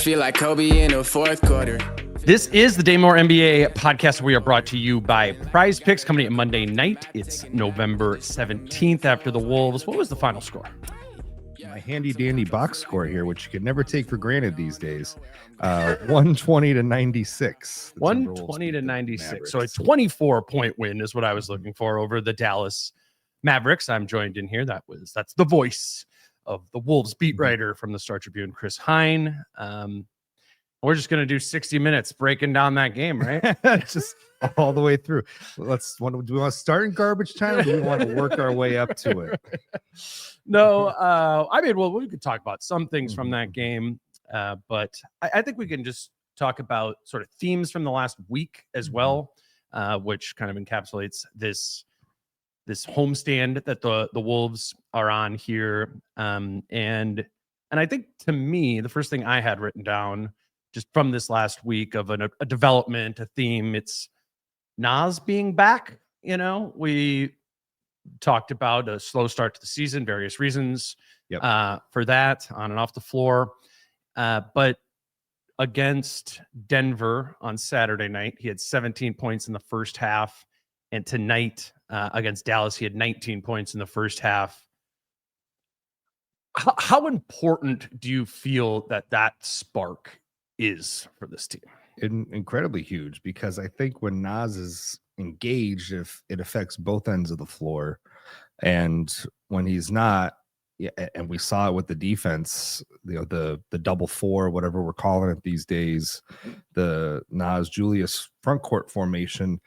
feel like Kobe in the fourth quarter. This is the Dane Moore NBA podcast. We are brought to you by Prize Picks, coming in Monday night. It's November 17th after the Wolves. What was the final score? My handy dandy box score here, which you can never take for granted these days. 120 to 96. 120 to 96. So a 24-point win is what I was looking for over the Dallas Mavericks. I'm joined in here. That's the voice of the Wolves beat writer from the Star Tribune, Chris Hine. We're just going to do 60 minutes breaking down that game, right? Just all the way through. Do we want to start in garbage time, or do we want to work our way up to it? No, we could talk about some things from that game, but I think we can just talk about sort of themes from the last week as well, which kind of encapsulates this homestand that the Wolves are on here. And I think, to me, the first thing I had written down just from this last week of a development, a theme, it's Naz being back. You know, we talked about a slow start to the season, various reasons for that on and off the floor. But against Denver on Saturday night, he had 17 points in the first half. And tonight against Dallas, he had 19 points in the first half. How important do you feel that spark is for this team? Incredibly huge, because I think when Naz is engaged, if it affects both ends of the floor, and when he's not, and we saw it with the defense, the double four, whatever we're calling it these days, the Naz Julius front court formation,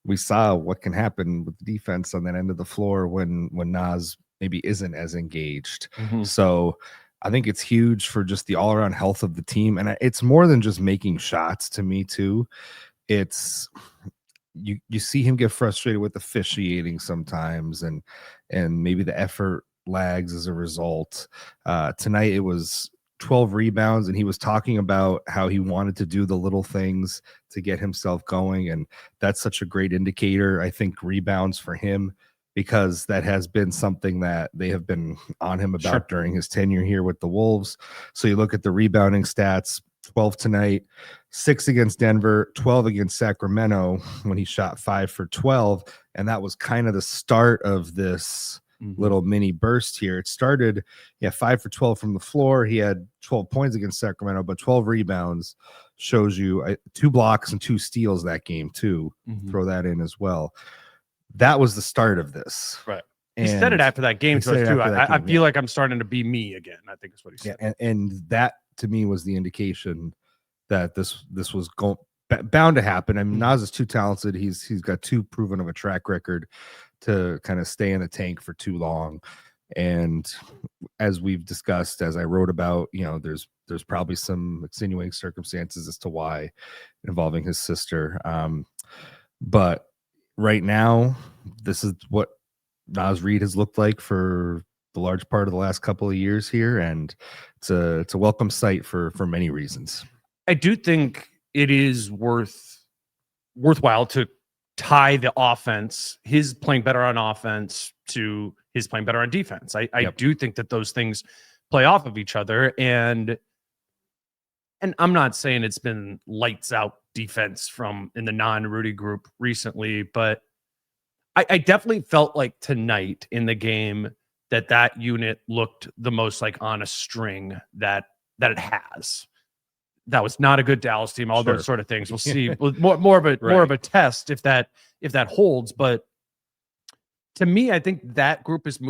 we saw what can happen with the defense on that end of the floor when Naz maybe isn't as engaged. So I think it's huge for just the all-around health of the team. And it's more than just making shots to me too. It's you see him get frustrated with officiating sometimes, and maybe the effort lags as a result. Tonight it was 12 rebounds, and he was talking about how he wanted to do the little things to get himself going. And that's such a great indicator, I think, rebounds for him, because that has been something that they have been on him about during his tenure here with the Wolves. So you look at the rebounding stats: 12 tonight, 6 against Denver, 12 against Sacramento when he shot 5 for 12. And that was kind of the start of this little mini burst here. It started, 5 for 12 from the floor. He had 12 points against Sacramento, but 12 rebounds shows you 2 blocks and 2 steals that game too. Throw that in as well. That was the start of this. Right. He said it after that game to us too. I feel like I'm starting to be me again, I think is what he said. Yeah, and that to me was the indication that this was bound to happen. I mean, Naz is too talented. He's got too proven of a track record to kind of stay in the tank for too long. And as we've discussed, as I wrote about, there's probably some extenuating circumstances as to why, involving his sister. But right now, this is what Naz Reid has looked like for the large part of the last couple of years here, and it's a welcome sight for many reasons. I do think it is worthwhile to tie the offense, his playing better on offense, to his playing better on defense. I do think that those things play off of each other, and I'm not saying it's been lights out defense in the non-Rudy group recently, but I definitely felt like tonight in the game that unit looked the most like on a string that it has. That was not a good Dallas team. All those sort of things. We'll see. More of a test if that holds. But to me, I think that group has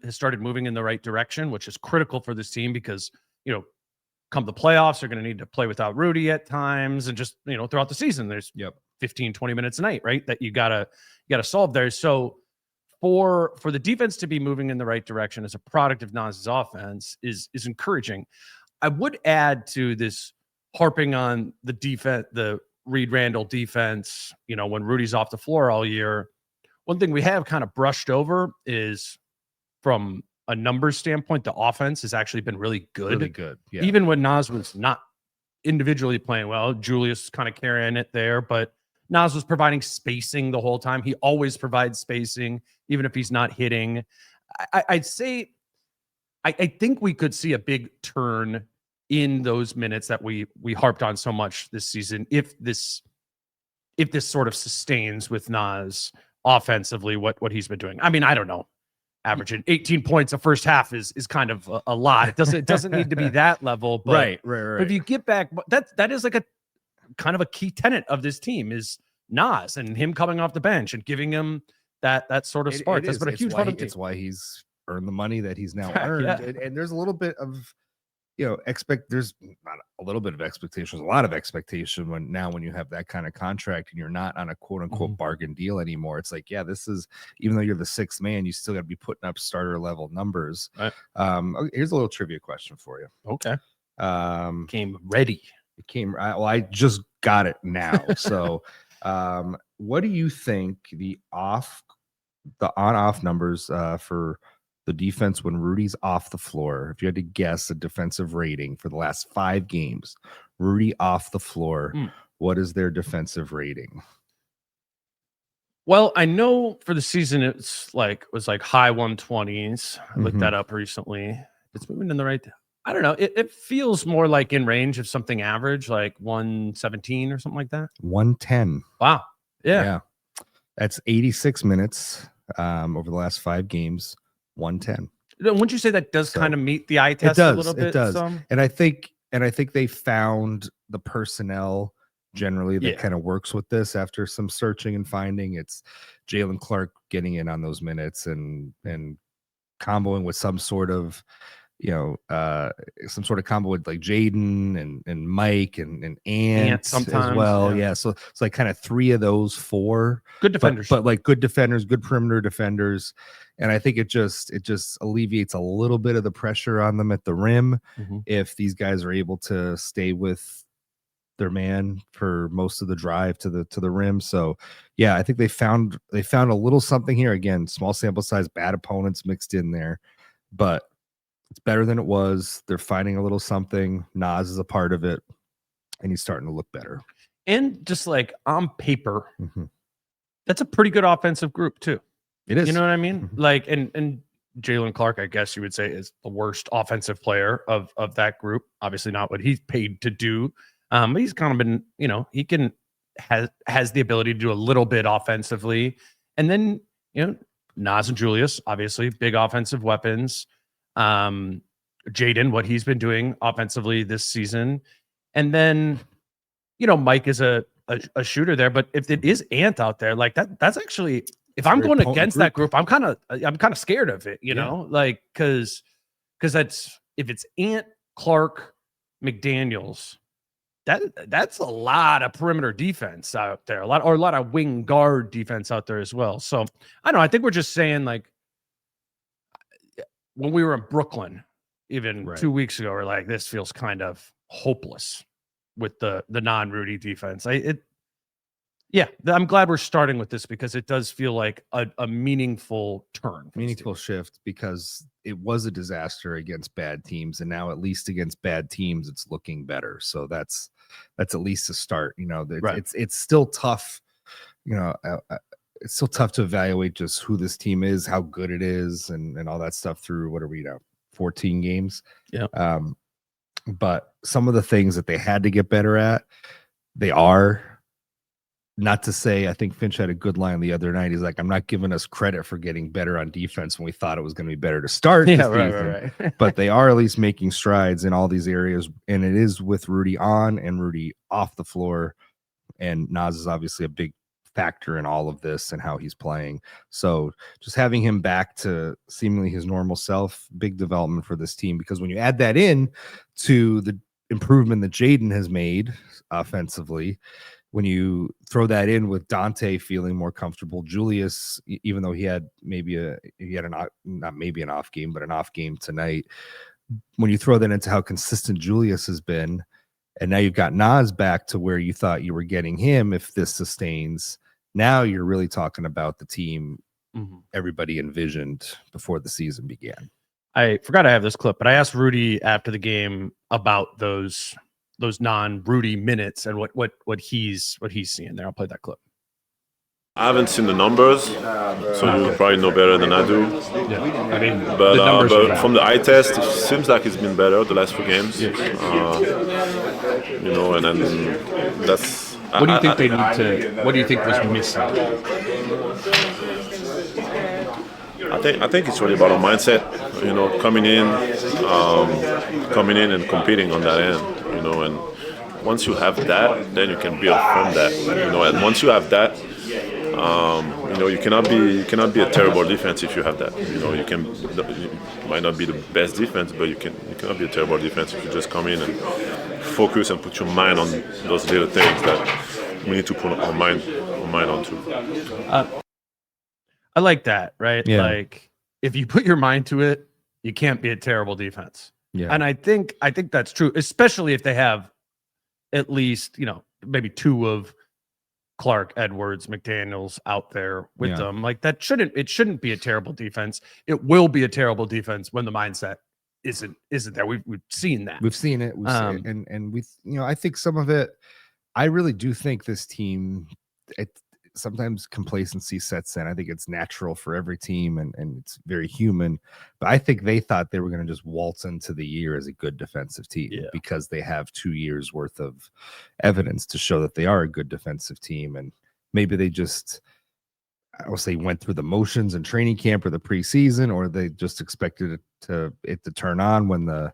started moving in the right direction, which is critical for this team, because come the playoffs, they're going to need to play without Rudy at times, and just throughout the season, there's 15-20 minutes a night, right, that you gotta solve there. So for the defense to be moving in the right direction as a product of Naz's offense is encouraging. I would add to this, harping on the defense, the Reid Randall defense, when Rudy's off the floor all year, one thing we have kind of brushed over is, from a numbers standpoint, the offense has actually been really good. Really good. Yeah. Even when Naz was not individually playing well, Julius kind of carrying it there, but Naz was providing spacing the whole time. He always provides spacing, even if he's not hitting. I'd say I think we could see a big turn in those minutes that we harped on so much this season. If this sort of sustains with Naz offensively, what he's been doing. I mean, I don't know. Averaging 18 points a first half is kind of a lot. It doesn't need to be that level, but right. But if you get back, that is like a kind of a key tenet of this team is Naz and him coming off the bench and giving him that sort of spark. That's been a huge part of the team. It's why he's earned the money that he's now Yeah. earned. And there's a little bit of, there's not a little bit of expectations, a lot of expectation when you have that kind of contract and you're not on a quote unquote bargain deal anymore. It's like, yeah, this is, even though you're the sixth man, you still got to be putting up starter level numbers. Right. Here's a little trivia question for you. Okay. Came ready. It came. Well, I just got it now. So, what do you think the on-off numbers for the defense when Rudy's off the floor? If you had to guess a defensive rating for the last 5 games, Rudy off the floor, what is their defensive rating? Well, I know for the season it was like high 120s. I looked that up recently. It's moving in the right. I don't know. It feels more like in range of something average, like 117 or something like that. 110. Wow. Yeah. That's 86 minutes over the last 5 games. 110. Wouldn't you say that does kind of meet the eye test a little bit? It does. And I think they found the personnel generally that kind of works with this after some searching and finding. It's Jaylen Clark getting in on those minutes and comboing with some sort of combo with like Jaden and Mike and Ant sometimes as well. Yeah. So it's like kind of 3 of those 4 good defenders, but like good defenders, good perimeter defenders. And I think it just alleviates a little bit of the pressure on them at the rim if these guys are able to stay with their man for most of the drive to the rim. So yeah, I think they found a little something here. Again, small sample size, bad opponents mixed in there, but it's better than it was. They're finding a little something. Naz is a part of it, and he's starting to look better. And just like on paper, that's a pretty good offensive group too. It is. You know what I mean? Like, and Jaylen Clark, I guess you would say, is the worst offensive player of that group. Obviously, not what he's paid to do. But he's kind of been, he has the ability to do a little bit offensively. And then, Naz and Julius, obviously, big offensive weapons. Jaden, what he's been doing offensively this season. And then, Mike is a shooter there. But if it is Ant out there, like that's actually, if I'm going against that group, I'm kind of scared of it, you know, like because that's, if it's Ant, Clark, McDaniels, that's a lot of perimeter defense out there, a lot of wing guard defense out there as well. So I don't know. I think we're just saying, like, when we were in Brooklyn, even 2 weeks ago, we're like, this feels kind of hopeless with the non-Rudy defense. I'm glad we're starting with this because it does feel like a meaningful turn. Meaningful shift, because it was a disaster against bad teams, and now at least against bad teams, it's looking better. So that's at least a start. It's still tough. It's still tough to evaluate just who this team is, how good it is, and all that stuff through, what are we now, 14 games? Yeah. But some of the things that they had to get better at, they are. Not to say, I think Finch had a good line the other night. He's like, I'm not giving us credit for getting better on defense when we thought it was going to be better to start this season. Right. But they are at least making strides in all these areas. And it is with Rudy on and Rudy off the floor. And Naz is obviously a big factor in all of this and how he's playing. So just having him back to seemingly his normal self, big development for this team. Because when you add that in to the improvement that Jaden has made offensively, when you throw that in with Dante feeling more comfortable, Julius, even though he had an off game, but an off game tonight. When you throw that into how consistent Julius has been, and now you've got Naz back to where you thought you were getting him, if this sustains, now you're really talking about the team everybody envisioned before the season began. I forgot I have this clip, but I asked Rudy after the game about those non-Rudy minutes and what he's seeing there. I'll play that clip. I haven't seen the numbers, so you probably know better than I do. Yeah, I mean, But, the numbers are but from the eye test, it seems like it's been better the last few games. You know, and then that's. What do you think they need to? What do you think was missing? I think it's really about a mindset. You know, coming in and competing on that end. You know, and once you have that, then you can build from that. You know, and once you have that. You know, you cannot be a terrible defense if you have that. You know, you might not be the best defense, but you cannot be a terrible defense if you just come in and focus and put your mind on those little things that we need to put our mind onto. I like that, right? Yeah. Like if you put your mind to it, you can't be a terrible defense. Yeah. And I think that's true, especially if they have at least, you know, maybe two of Clark, Edwards, McDaniels out there with them. Like it shouldn't be a terrible defense. It will be a terrible defense when the mindset isn't there. We've seen that. We've seen it. And we, you know, I think some of it, I really do think this team, sometimes complacency sets in. I think it's natural for every team and it's very human. But I think they thought they were going to just waltz into the year as a good defensive team because they have 2 years worth of evidence to show that they are a good defensive team. And maybe they just, I would say, went through the motions in training camp or the preseason, or they just expected it to turn on when the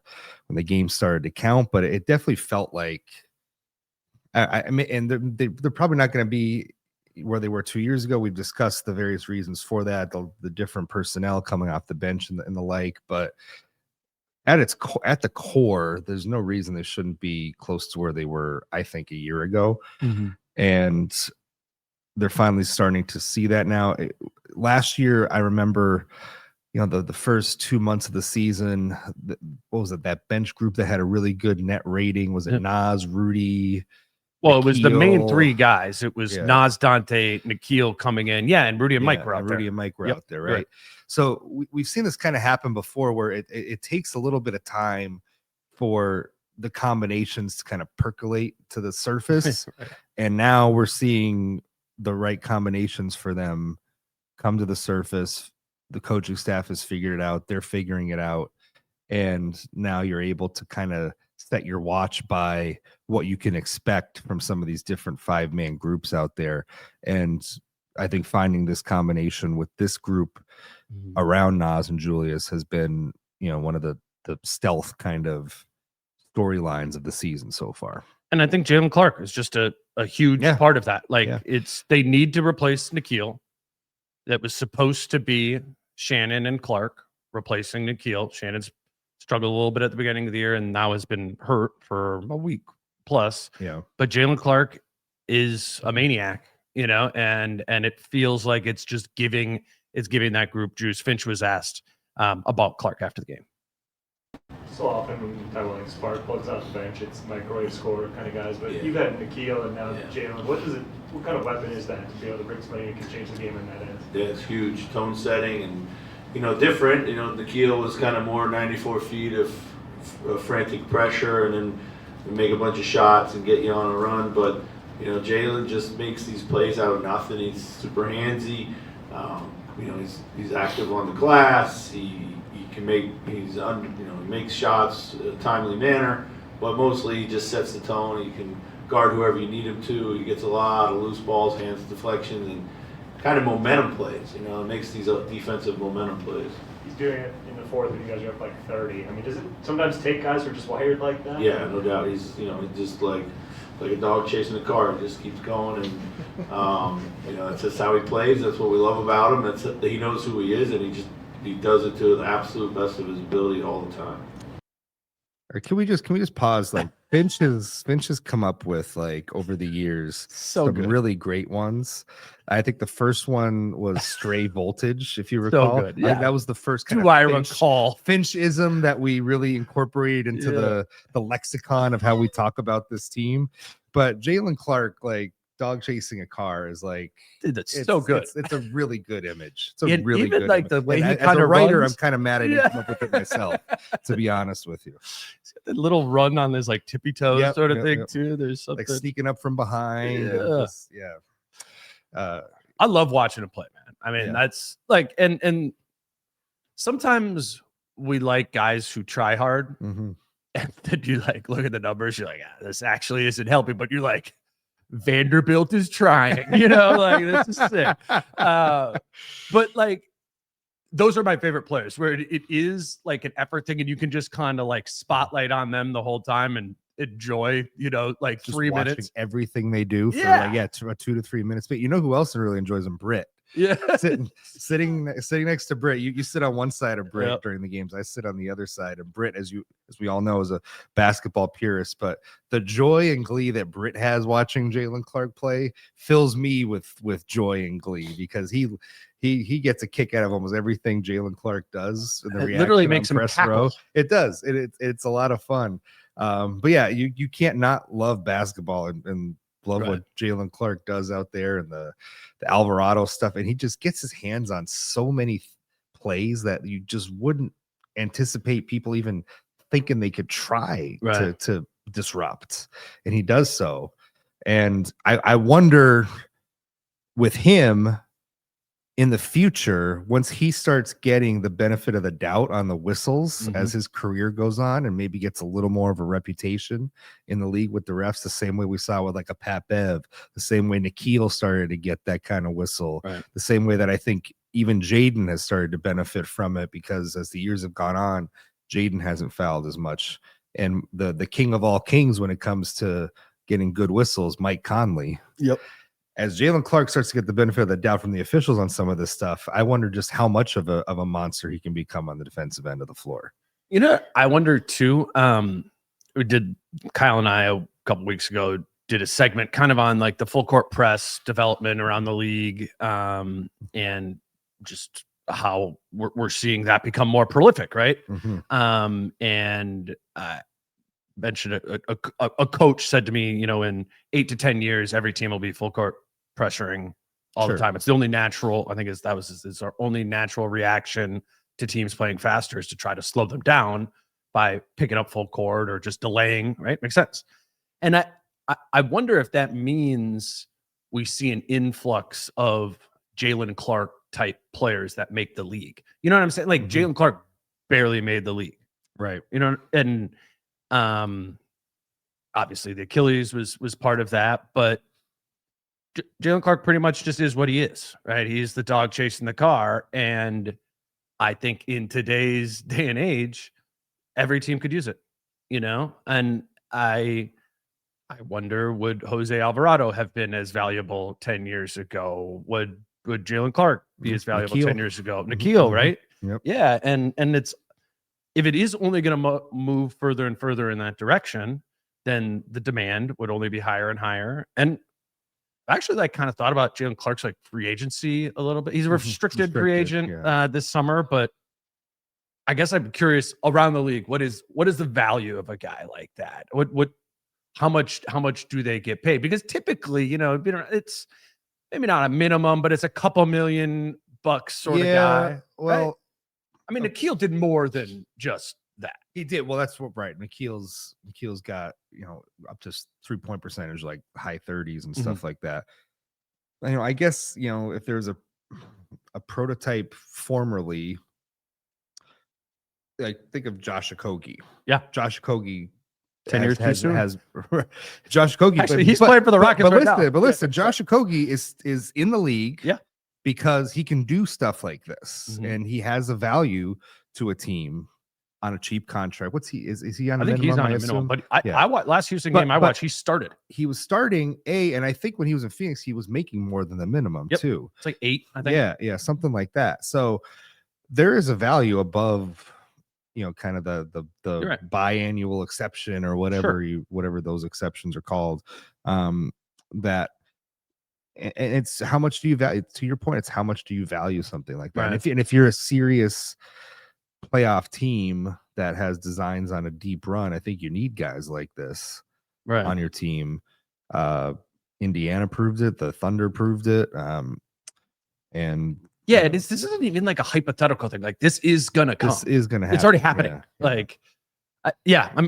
game started to count. But it definitely felt like, I mean, and they're probably not going to be where they were 2 years ago. We've discussed the various reasons for that, the different personnel coming off the bench and the like. But at the core, there's no reason they shouldn't be close to where they were, I think, a year ago. Mm-hmm. And they're finally starting to see that now. Last year, I remember, you know, the first 2 months of the season, what was it? That bench group that had a really good net rating. Was it Naz, Rudy? Well, it was the main three guys. It was Naz, Dante, Nikhil coming in. Yeah, and Rudy and Mike were out there. Rudy and Mike were out there, right? So we've seen this kind of happen before where it takes a little bit of time for the combinations to kind of percolate to the surface. Right. And now we're seeing the right combinations for them come to the surface. The coaching staff has figured it out. They're figuring it out. And now you're able to kind of set your watch by what you can expect from some of these different 5-man groups out there. And I think finding this combination with this group around Naz and Julius has been, you know, one of the stealth kind of storylines of the season so far. And I think Jaylen Clark is just a huge part of that. Like they need to replace Nikhil. That was supposed to be Shannon and Clark replacing Nikhil. Shannon's struggled a little bit at the beginning of the year and now has been hurt for a week plus. Yeah. But Jaylen Clark is a maniac, you know, and it feels like it's giving that group juice. Finch was asked about Clark after the game. So often when you talk about like spark plugs off the bench, it's microwave scorer kind of guys. But you've had Nikhil and now Jaylen. What kind of weapon is that to be able to bring somebody who can change the game in that end? Yeah, it's huge. Tone setting and, you know, different. You know, Nikhil was kind of more 94 feet of frantic pressure and then make a bunch of shots and get you on a run. But, you know, Jaylen just makes these plays out of nothing. He's super handsy. You know, he's active on the glass. He makes shots in a timely manner, but mostly he just sets the tone. He can guard whoever you need him to. He gets a lot of loose balls, hands, deflections, and kind of momentum plays. You know, it makes these defensive momentum plays. He's doing it in the fourth when you guys are up like 30. I mean, does it sometimes take guys who are just wired like that? Yeah, no doubt. He's just like a dog chasing a car. He just keeps going, and you know, that's just how he plays. That's what we love about him. He knows who he is, and he does it to the absolute best of his ability all the time. Or can we just pause? Like Finch has come up with, like, over the years some really great ones. I think the first one was Stray Voltage, if you recall. So good. Yeah. I think that was the first kind of Finch-ism that we really incorporated into the lexicon of how we talk about this team. But Jaylen Clark, like, dog chasing a car is like, dude, that's so good. It's a really good image. It's a really even good like image. the way and he as kind a of writer, runs. I'm kind of mad I didn't come up with it myself, to be honest with you. The little run on his like tippy toes sort of thing too. There's something like sneaking up from behind. I love watching him play, man. I mean, that's like, and sometimes we like guys who try hard, and then you like look at the numbers, you're like, this actually isn't helping, but you're like, Vanderbilt is trying, like this is sick. But like, those are my favorite players where it is like an effort thing, and you can just kind of like spotlight on them the whole time and enjoy, like just 3 watching minutes, everything they do for like 2 to 3 minutes. But you know who else really enjoys them? Britt. Yeah, sitting next to Britt. You sit on one side of Britt during the games. I sit on the other side. And Britt, as we all know, is a basketball purist. But the joy and glee that Britt has watching Jaylen Clark play fills me with joy and glee, because he gets a kick out of almost everything Jaylen Clark does. And the it literally makes him press cackle. row. It does. It's a lot of fun. But yeah, you can't not love basketball and love what Jaylen Clark does out there, and the Alvarado stuff. And he just gets his hands on so many plays that you just wouldn't anticipate people even thinking they could try to disrupt. And he does so. And I wonder with him in the future, once he starts getting the benefit of the doubt on the whistles as his career goes on, and maybe gets a little more of a reputation in the league with the refs, the same way we saw with like a Pat Bev, the same way Nikhil started to get that kind of whistle, the same way that I think even Jaden has started to benefit from it, because as the years have gone on, Jaden hasn't fouled as much. And the king of all kings when it comes to getting good whistles, Mike Conley. Yep. As Jaylen Clark starts to get the benefit of the doubt from the officials on some of this stuff, I wonder just how much of a monster he can become on the defensive end of the floor. I wonder too. We did, Kyle and I a couple weeks ago did a segment kind of on like the full court press development around the league, and just how we're seeing that become more prolific, right? And mentioned a coach said to me, in 8 to 10 years, every team will be full court pressuring all the time. It's the only natural, I think is our only natural reaction to teams playing faster, is to try to slow them down by picking up full court or just delaying, right? Makes sense. And I wonder if that means we see an influx of Jaylen Clark type players that make the league. You know what I'm saying? Like Jaylen Clark barely made the league. Right. And obviously the Achilles was part of that, but Jaylen Clark pretty much just is what he is, right? He's the dog chasing the car. And I think in today's day and age, every team could use it, and I wonder, would Jose Alvarado have been as valuable 10 years ago? Would Jaylen Clark be as valuable Nikhil. 10 years ago? Nikhil, right? Yep. Yeah. And it's, if it is only going to move further and further in that direction, then the demand would only be higher and higher. And actually, kind of thought about Jaylen Clark's like free agency a little bit. He's a restricted free agent this summer, but I guess I'm curious around the league, what is the value of a guy like that? How much do they get paid? Because typically, it's maybe not a minimum, but it's a couple $1 million sort of guy. Well, right? I mean, Nikhil did more than just that. He did. Well, that's what, right. Nikhil's got, up to 3-point percentage, like high 30s and stuff like that. I guess, if there's a prototype formerly, like think of Josh Okogie. Yeah. Josh Okogie 10 years too soon. Has Josh Okogie. Actually, he's playing for the Rockets right now. But listen, Josh Okogie is in the league. Yeah. Because he can do stuff like this, and he has a value to a team on a cheap contract. What's he? Is he on? I think he's on a minimum. But I watched last Houston game. I watched. He started. He was starting and I think when he was in Phoenix, he was making more than the minimum too. It's like 8, I think. Yeah, something like that. So there is a value above, kind of the biannual exception or whatever whatever those exceptions are called. That. And it's how much do you value, to your point, it's how much do you value something like that? Right. And if you're a serious playoff team that has designs on a deep run, I think you need guys like this on your team. Indiana proved it, the Thunder proved it. And this isn't even like a hypothetical thing. Like this is gonna come. This is gonna happen. It's already happening.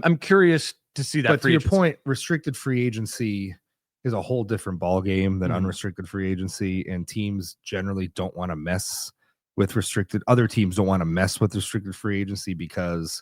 I'm curious to see that. But to your point, restricted free agency is a whole different ball game than Mhm. unrestricted free agency, and teams generally don't want to mess with restricted. Other teams don't want to mess with restricted free agency because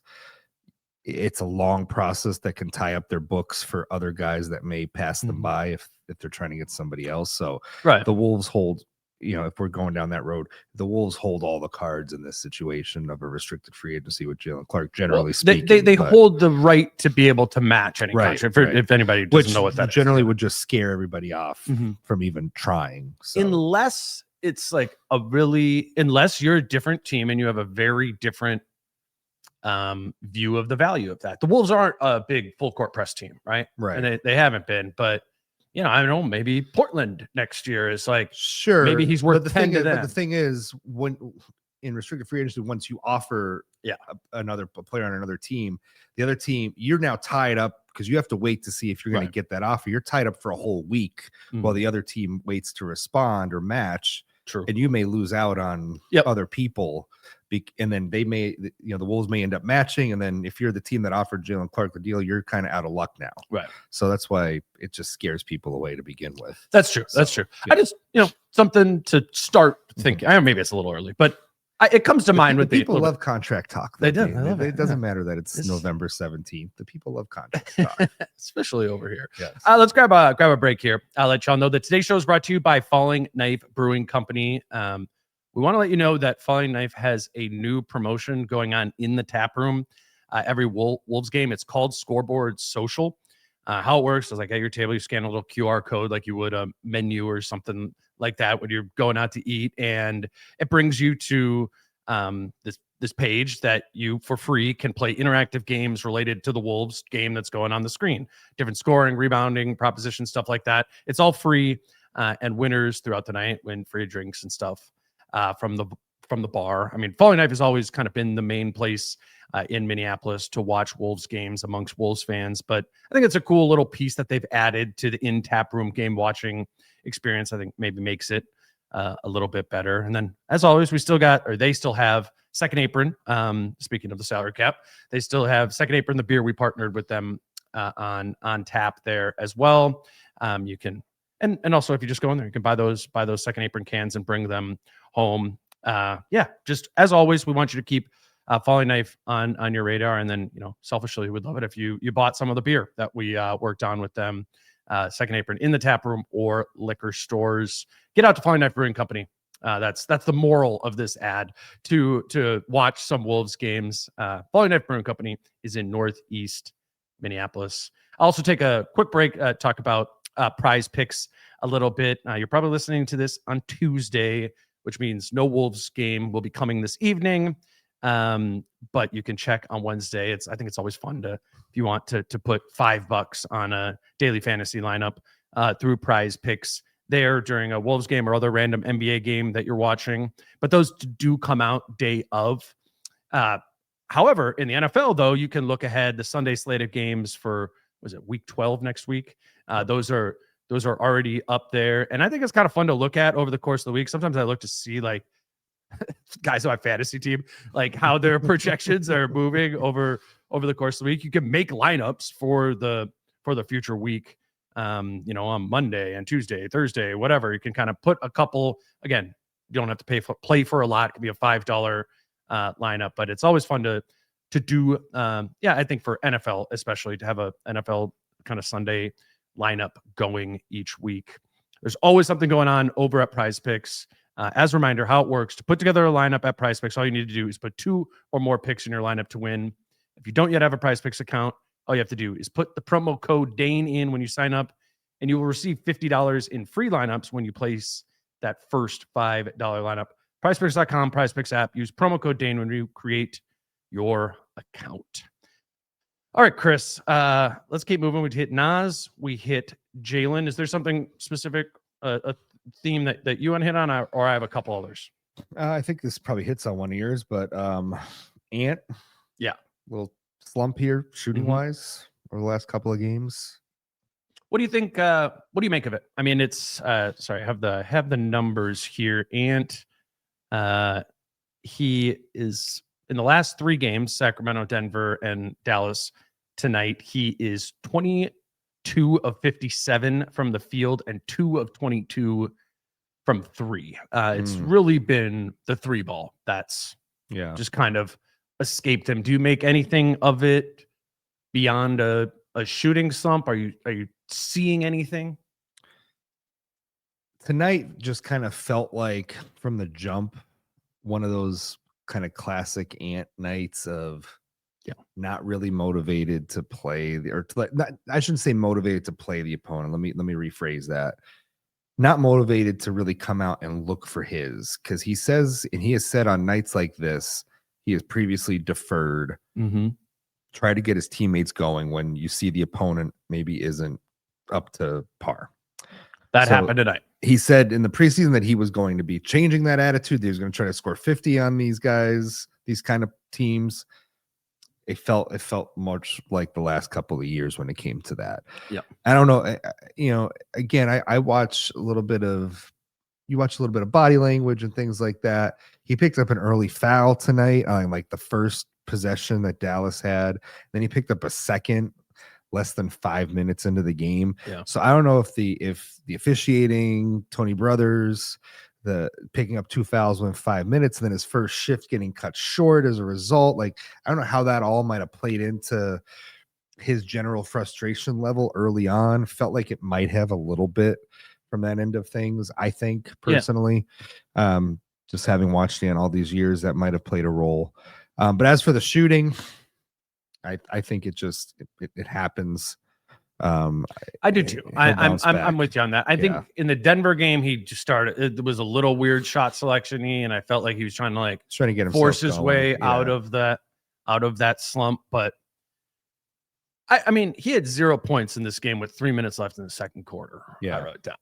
it's a long process that can tie up their books for other guys that may pass them Mhm. by if they're trying to get somebody else. So Right. the Wolves hold, if we're going down that road, the Wolves hold all the cards in this situation of a restricted free agency with Jaylen Clark, generally Well, speaking. they but- hold the right to be able to match any Right, contract. right. If anybody doesn't which know what that generally is. would just scare everybody off Mhm. from even trying. So Unless it's like unless you're a different team and you have a very different view of the value of that. The Wolves aren't a big full court press team, right? Right. And they haven't been, but I don't know, maybe Portland next year is like, sure, maybe he's worth but the 10 thing to is, them. But the thing is, when in restricted free agency, once you offer another player on another team, the other team, you're now tied up because you have to wait to see if you're going to get that offer. You're tied up for a whole week while the other team waits to respond or match. True. And you may lose out on other people. And then they may, the Wolves may end up matching. And then if you're the team that offered Jaylen Clark the deal, you're kind of out of luck now. Right. So that's why it just scares people away to begin with. That's true. That's true. Yeah. I just, something to start thinking. I know maybe it's a little early, but it comes to mind with people love contract talk. They though, do. Dane. I love It it. doesn't matter that it's November 17th. The people love contract talk. especially over here. Yes. Let's grab a break here. I'll let y'all know that today's show is brought to you by Falling Knife Brewing Company. We want to let you know that Falling Knife has a new promotion going on in the tap room. Every Wolves game, it's called Scoreboard Social. How it works is like at your table, you scan a little QR code like you would a menu or something like that when you're going out to eat, and it brings you to this page that you for free can play interactive games related to the Wolves game that's going on the screen. Different scoring, rebounding, proposition, stuff like that. It's all free, and winners throughout the night win free drinks and stuff from the bar. I mean, Falling Knife has always kind of been the main place in Minneapolis to watch Wolves games amongst Wolves fans, but I think it's a cool little piece that they've added to the in tap room game watching experience. I think maybe makes it a little bit better. And then, as always, they still have Second Apron. Speaking of the salary cap, they still have Second Apron, the beer. We partnered with them on tap there as well. You can, and also if you just go in there, you can buy those Second Apron cans and bring them home. Just as always, we want you to keep Falling Knife on your radar, and then selfishly, we would love it if you bought some of the beer that we worked on with them. Second Apron in the tap room or liquor stores. Get out to Falling Knife Brewing Company. That's the moral of this ad, to watch some Wolves games. Falling Knife Brewing Company is in Northeast Minneapolis. I'll also take a quick break, talk about prize picks a little bit. You're probably listening to this on Tuesday, which means no Wolves game will be coming this evening. But you can check on Wednesday. I think it's always fun if you want to put $5 on a daily fantasy lineup through prize picks there during a Wolves game or other random NBA game that you're watching. But those do come out day of. However, in the NFL, though, you can look ahead the Sunday slate of games for, week 12 next week? Those are already up there. And I think it's kind of fun to look at over the course of the week. Sometimes I look to see like guys on my fantasy team, like how their projections are moving over the course of the week. You can make lineups for the future week, on Monday and Tuesday, Thursday, whatever. You can kind of put a couple, again, you don't have to play for a lot. It could be a $5 lineup, but it's always fun to do. I think for NFL, especially to have a NFL kind of Sunday lineup going each week. There's always something going on over at Prize Picks. As a reminder, how it works: to put together a lineup at Prize Picks, all you need to do is put 2 or more picks in your lineup to win. If you don't yet have a Prize Picks account, all you have to do is put the promo code Dane in when you sign up, and you will receive $50 in free lineups when you place that first $5 lineup. PrizePicks.com, Prize Picks app. Use promo code Dane when you create your account. All right, Chris, let's keep moving. We hit Naz, we hit Jaylen. Is there something specific, a theme that you want to hit on, or I have a couple others? I think this probably hits on one of yours, but Ant, little slump here shooting wise over the last couple of games. What do you think? What do you make of it? I mean, it's sorry, I have the numbers here. Ant, he is in the last 3 games, Sacramento, Denver, and Dallas tonight. He is 22 2 of 57 from the field and 2 of 22 from 3. It's really been the 3 ball that's just kind of escaped him. Do you make anything of it beyond a shooting slump? Are you seeing anything? Tonight just kind of felt like from the jump one of those kind of classic Ant nights of not really motivated to play I shouldn't say motivated to play the opponent. Let me rephrase that. Not motivated to really come out and look for his, because he says, and he has said on nights like this, he has previously deferred, try to get his teammates going when you see the opponent maybe isn't up to par. That happened tonight. He said in the preseason that he was going to be changing that attitude. That he was going to try to score 50 on these guys, these kind of teams. It felt much like the last couple of years when it came to that. Yeah. I don't know. Again, I watch a little bit of, you watch a little bit of body language and things like that. He picked up an early foul tonight on like the first possession that Dallas had. Then he picked up a second less than 5 minutes into the game. Yeah. So I don't know if the officiating, Tony Brothers, the picking up 2 fouls within 5 minutes, and then his first shift getting cut short as a result. Like, I don't know how that all might have played into his general frustration level early on. Felt like it might have a little bit from that end of things. I think personally, just having watched Dan all these years, that might have played a role. But as for the shooting, I think it happens. I do too. I'm with you on that. I think in the Denver game, he just started. It was a little weird shot selection-y, and I felt like he was trying to get force his way out of that slump. But I mean, he had 0 points in this game with 3 minutes left in the second quarter. I wrote down.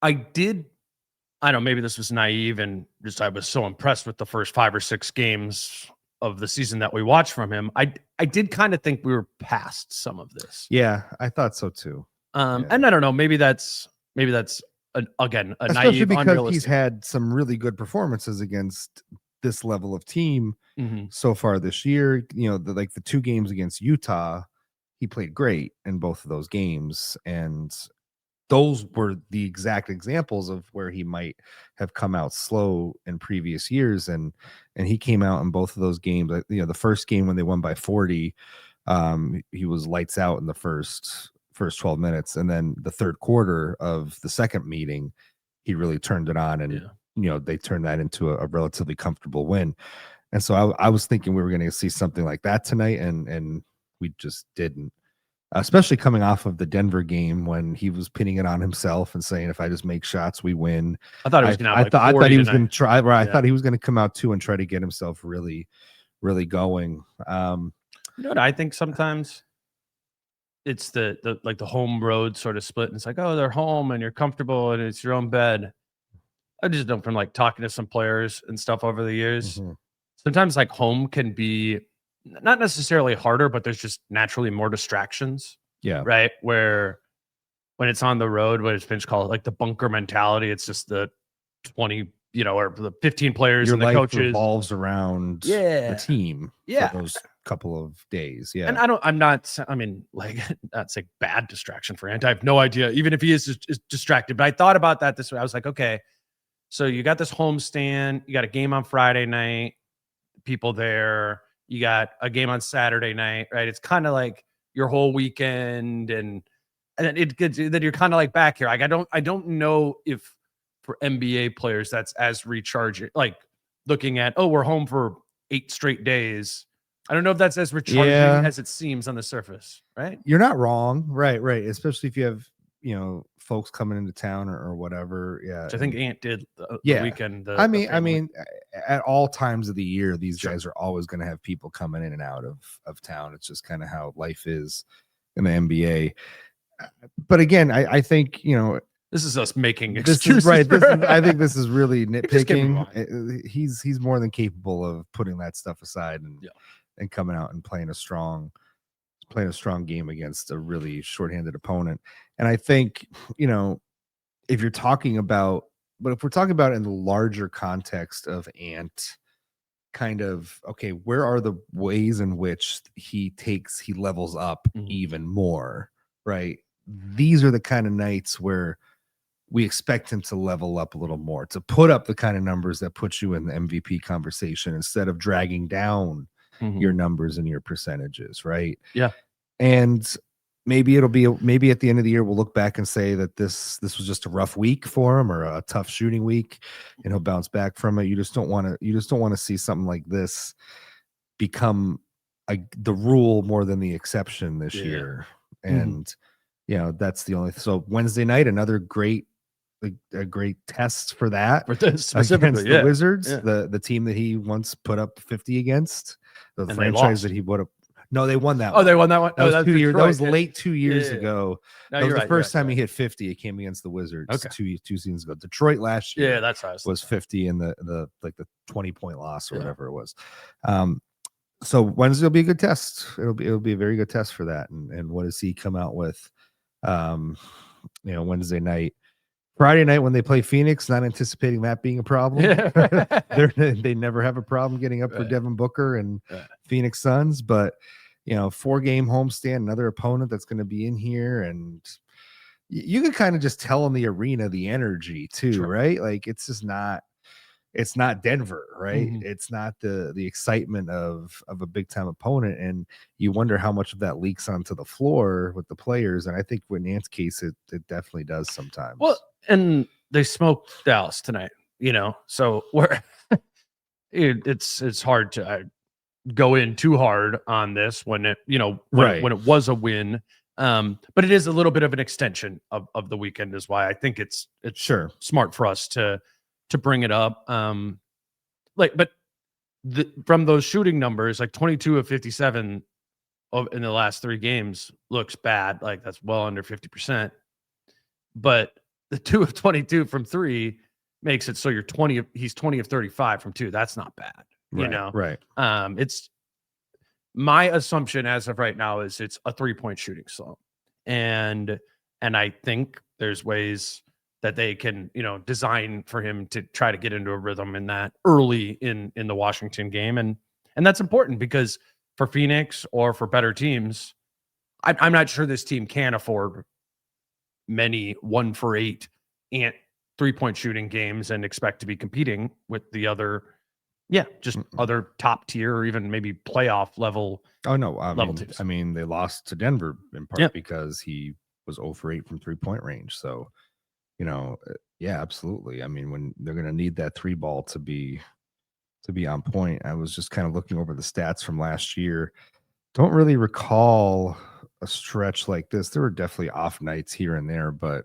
I don't know, maybe this was naive, and just I was so impressed with the first 5 or 6 games of the season that we watched from him. I did kind of think we were past some of this. Yeah, I thought so too. And I don't know, maybe that's again a especially naive, because unrealistic. He's had some really good performances against this level of team so far this year. You know, the 2 games against Utah, he played great in both of those games, and those were the exact examples of where he might have come out slow in previous years. And he came out in both of those games. You know, the first game when they won by 40, he was lights out in the first 12 minutes. And then the third quarter of the second meeting, he really turned it on, and, you know, they turned that into a relatively comfortable win. And so I was thinking we were going to see something like that tonight, and we just didn't. Especially coming off of the Denver game when he was pinning it on himself and saying, if I just make shots, we win. I thought he was going to I thought he was going to try. Right, I thought he was going to come out too and try to get himself really, really going. You know what I think sometimes? It's the home road sort of split. And it's like, oh, they're home and you're comfortable and it's your own bed. I just know from talking to some players and stuff over the years, sometimes home can be not necessarily harder, but there's just naturally more distractions. Yeah. Right. Where when it's on the road, what it's been called the bunker mentality, it's just the 20, or the 15 players and the coaches revolves around the team for those couple of days. Yeah. And I'm not that's a bad distraction for Ant. I have no idea, even if he is distracted, but I thought about that this way. I was like, okay, so you got this homestand, you got a game on Friday night, people there, you got a game on Saturday night, right? It's kind of like your whole weekend, and then you're kind of back here. I don't know if for NBA players that's as recharging. Looking at, we're home for 8 straight days. I don't know if that's as recharging as it seems on the surface, right? You're not wrong, right? Especially if you have folks coming into town or whatever. Yeah, which I think Ant did the weekend. I mean, at all times of the year, these guys are always going to have people coming in and out of town. It's just kind of how life is in the NBA. But again, I think this is us making excuses. I think this is really nitpicking. He's more than capable of putting that stuff aside and coming out and playing a strong game against a really shorthanded opponent. And I think, if we're talking about it in the larger context of Ant kind of, okay, where are the ways in which he levels up even more, right? These are the kind of nights where we expect him to level up a little more, to put up the kind of numbers that put you in the MVP conversation instead of dragging down your numbers and your percentages, right? Yeah. And maybe maybe at the end of the year we'll look back and say that this was just a rough week for him or a tough shooting week, and he'll bounce back from it. You just don't want to see something like this become the rule more than the exception this year. And that's the only. So Wednesday night, another great test for that, for this specifically, against the Wizards, the team that he once put up 50 against, the franchise that he would have. No, they won that. Oh, they won that one. That was 2 years. That was Detroit. late 2 years ago. No, that was the right, first time he hit 50. It came against the Wizards two seasons ago. Detroit last year, that's how was 50 in the 20-point loss or whatever it was. So Wednesday will be a good test. It'll be a very good test for that. And what does he come out with? Wednesday night. Friday night when they play Phoenix, not anticipating that being a problem. They never have a problem getting up for Devin Booker and Phoenix Suns, but 4-game homestand, another opponent that's going to be in here, and you can kind of just tell in the arena the energy too, right? Like it's not Denver, right? It's not the excitement of a big time opponent, and you wonder how much of that leaks onto the floor with the players. And I think in Ant's case, it definitely does sometimes. Well, and they smoked Dallas tonight, so where it's hard to go in too hard on this when it when it was a win. But it is a little bit of an extension of the weekend, is why I think it's sure smart for us to bring it up. But from those shooting numbers, like 22 of 57 in the last 3 games looks bad. Like that's well under 50%. But the 2 of 22 from 3 makes it so he's 20 of 35 from 2. That's not bad. Right. It's my assumption as of right now is it's a 3-point shooting slump. And I think there's ways that they can, design for him to try to get into a rhythm in that early in the Washington game. And that's important because for Phoenix or for better teams, I'm not sure this team can afford many 1-for-8 and 3-point shooting games and expect to be competing with the other, other top tier or even maybe playoff level. Oh no, level teams. I mean, they lost to Denver in part because he was 0 for 8 from 3-point range. So, absolutely. I mean, when they're going to need that 3 ball to be on point. I was just kind of looking over the stats from last year. Don't really recall a stretch like this. There were definitely off nights here and there, but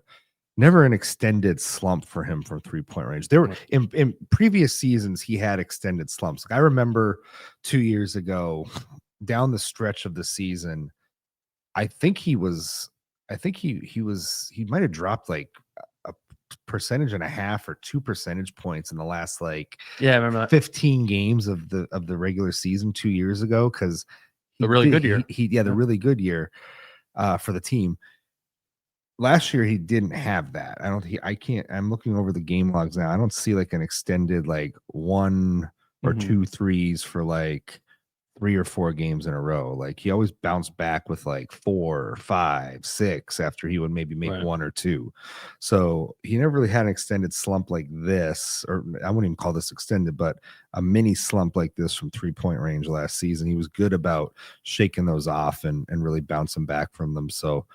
never an extended slump for him from 3-point range. There were in previous seasons he had extended slumps. Like I remember 2 years ago, down the stretch of the season, I think he might have dropped like a percentage and a half or 2 percentage points in the last I remember that. 15 games of the regular season 2 years ago, because the really good year. The really good year for the team. Last year he didn't have that. I'm looking over the game logs now. I don't see like an extended 1 or 2 threes for 3 or 4 games in a row. Like he always bounced back with 4, 5, 6 after he would maybe make 1 or 2. So he never really had an extended slump like this, or I wouldn't even call this extended, but a mini slump like this from 3-point range last season. He was good about shaking those off and really bouncing back from them. So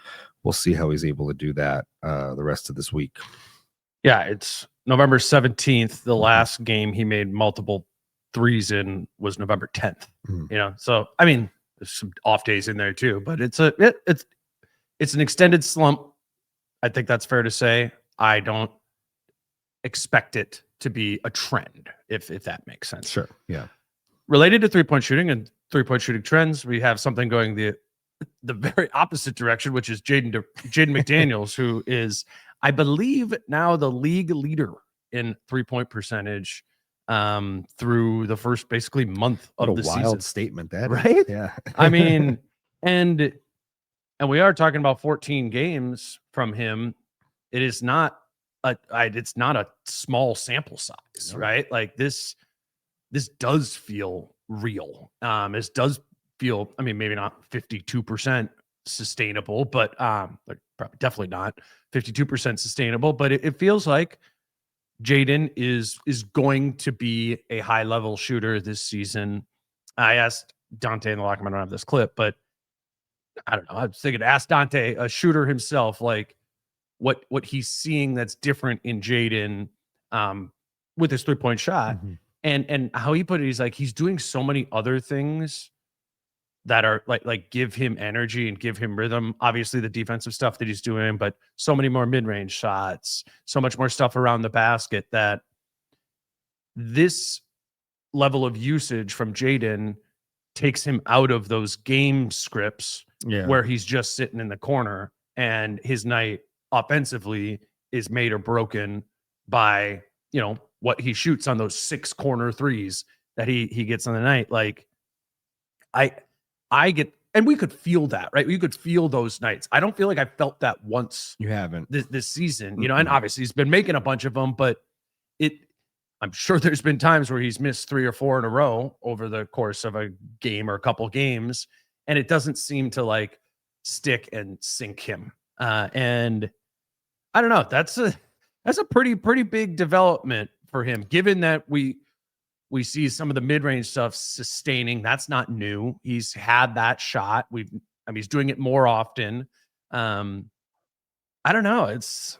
we'll see how he's able to do that the rest of this week. Yeah, it's November 17th. The last game he made multiple threes in was November 10th. So I mean, there's some off days in there too, but it's an extended slump. I think that's fair to say. I don't expect it to be a trend, if that makes sense. Sure. Yeah. Related to 3-point shooting and 3-point shooting trends, we have something going the very opposite direction, which is Jaden McDaniels, who is, I believe, now the league leader in 3-point percentage through the first basically month of the season. Wild statement that right? Is. Yeah. I mean, and we are talking about 14 games from him. It is not it's not a small sample size, right? Like this this does feel real. This does feel, I mean, maybe not 52% sustainable, but probably definitely not 52% sustainable, but it feels like Jaden is going to be a high level shooter this season. I asked Dante in the locker room, I don't have this clip, but I don't know. I was thinking, ask Dante, a shooter himself, like what he's seeing that's different in Jaden with his 3-point shot. Mhm. And how he put it, he's like, he's doing so many other things that are like give him energy and give him rhythm. Obviously the defensive stuff that he's doing, but so many more mid-range shots, so much more stuff around the basket, that this level of usage from Jaden takes him out of those game scripts where he's just sitting in the corner and his night offensively is made or broken by, you know, what he shoots on those 6 corner threes that he gets on the night. Like I get, and we could feel that, right? We could feel those nights. I don't feel like I felt that once. You haven't this season, you know, and obviously he's been making a bunch of them, but I'm sure there's been times where he's missed 3 or 4 in a row over the course of a game or a couple games, and it doesn't seem to like stick and sink him. And I don't know. That's a pretty big development for him, given that we see some of the mid-range stuff sustaining. That's not new. He's had that shot. He's doing it more often. I don't know. It's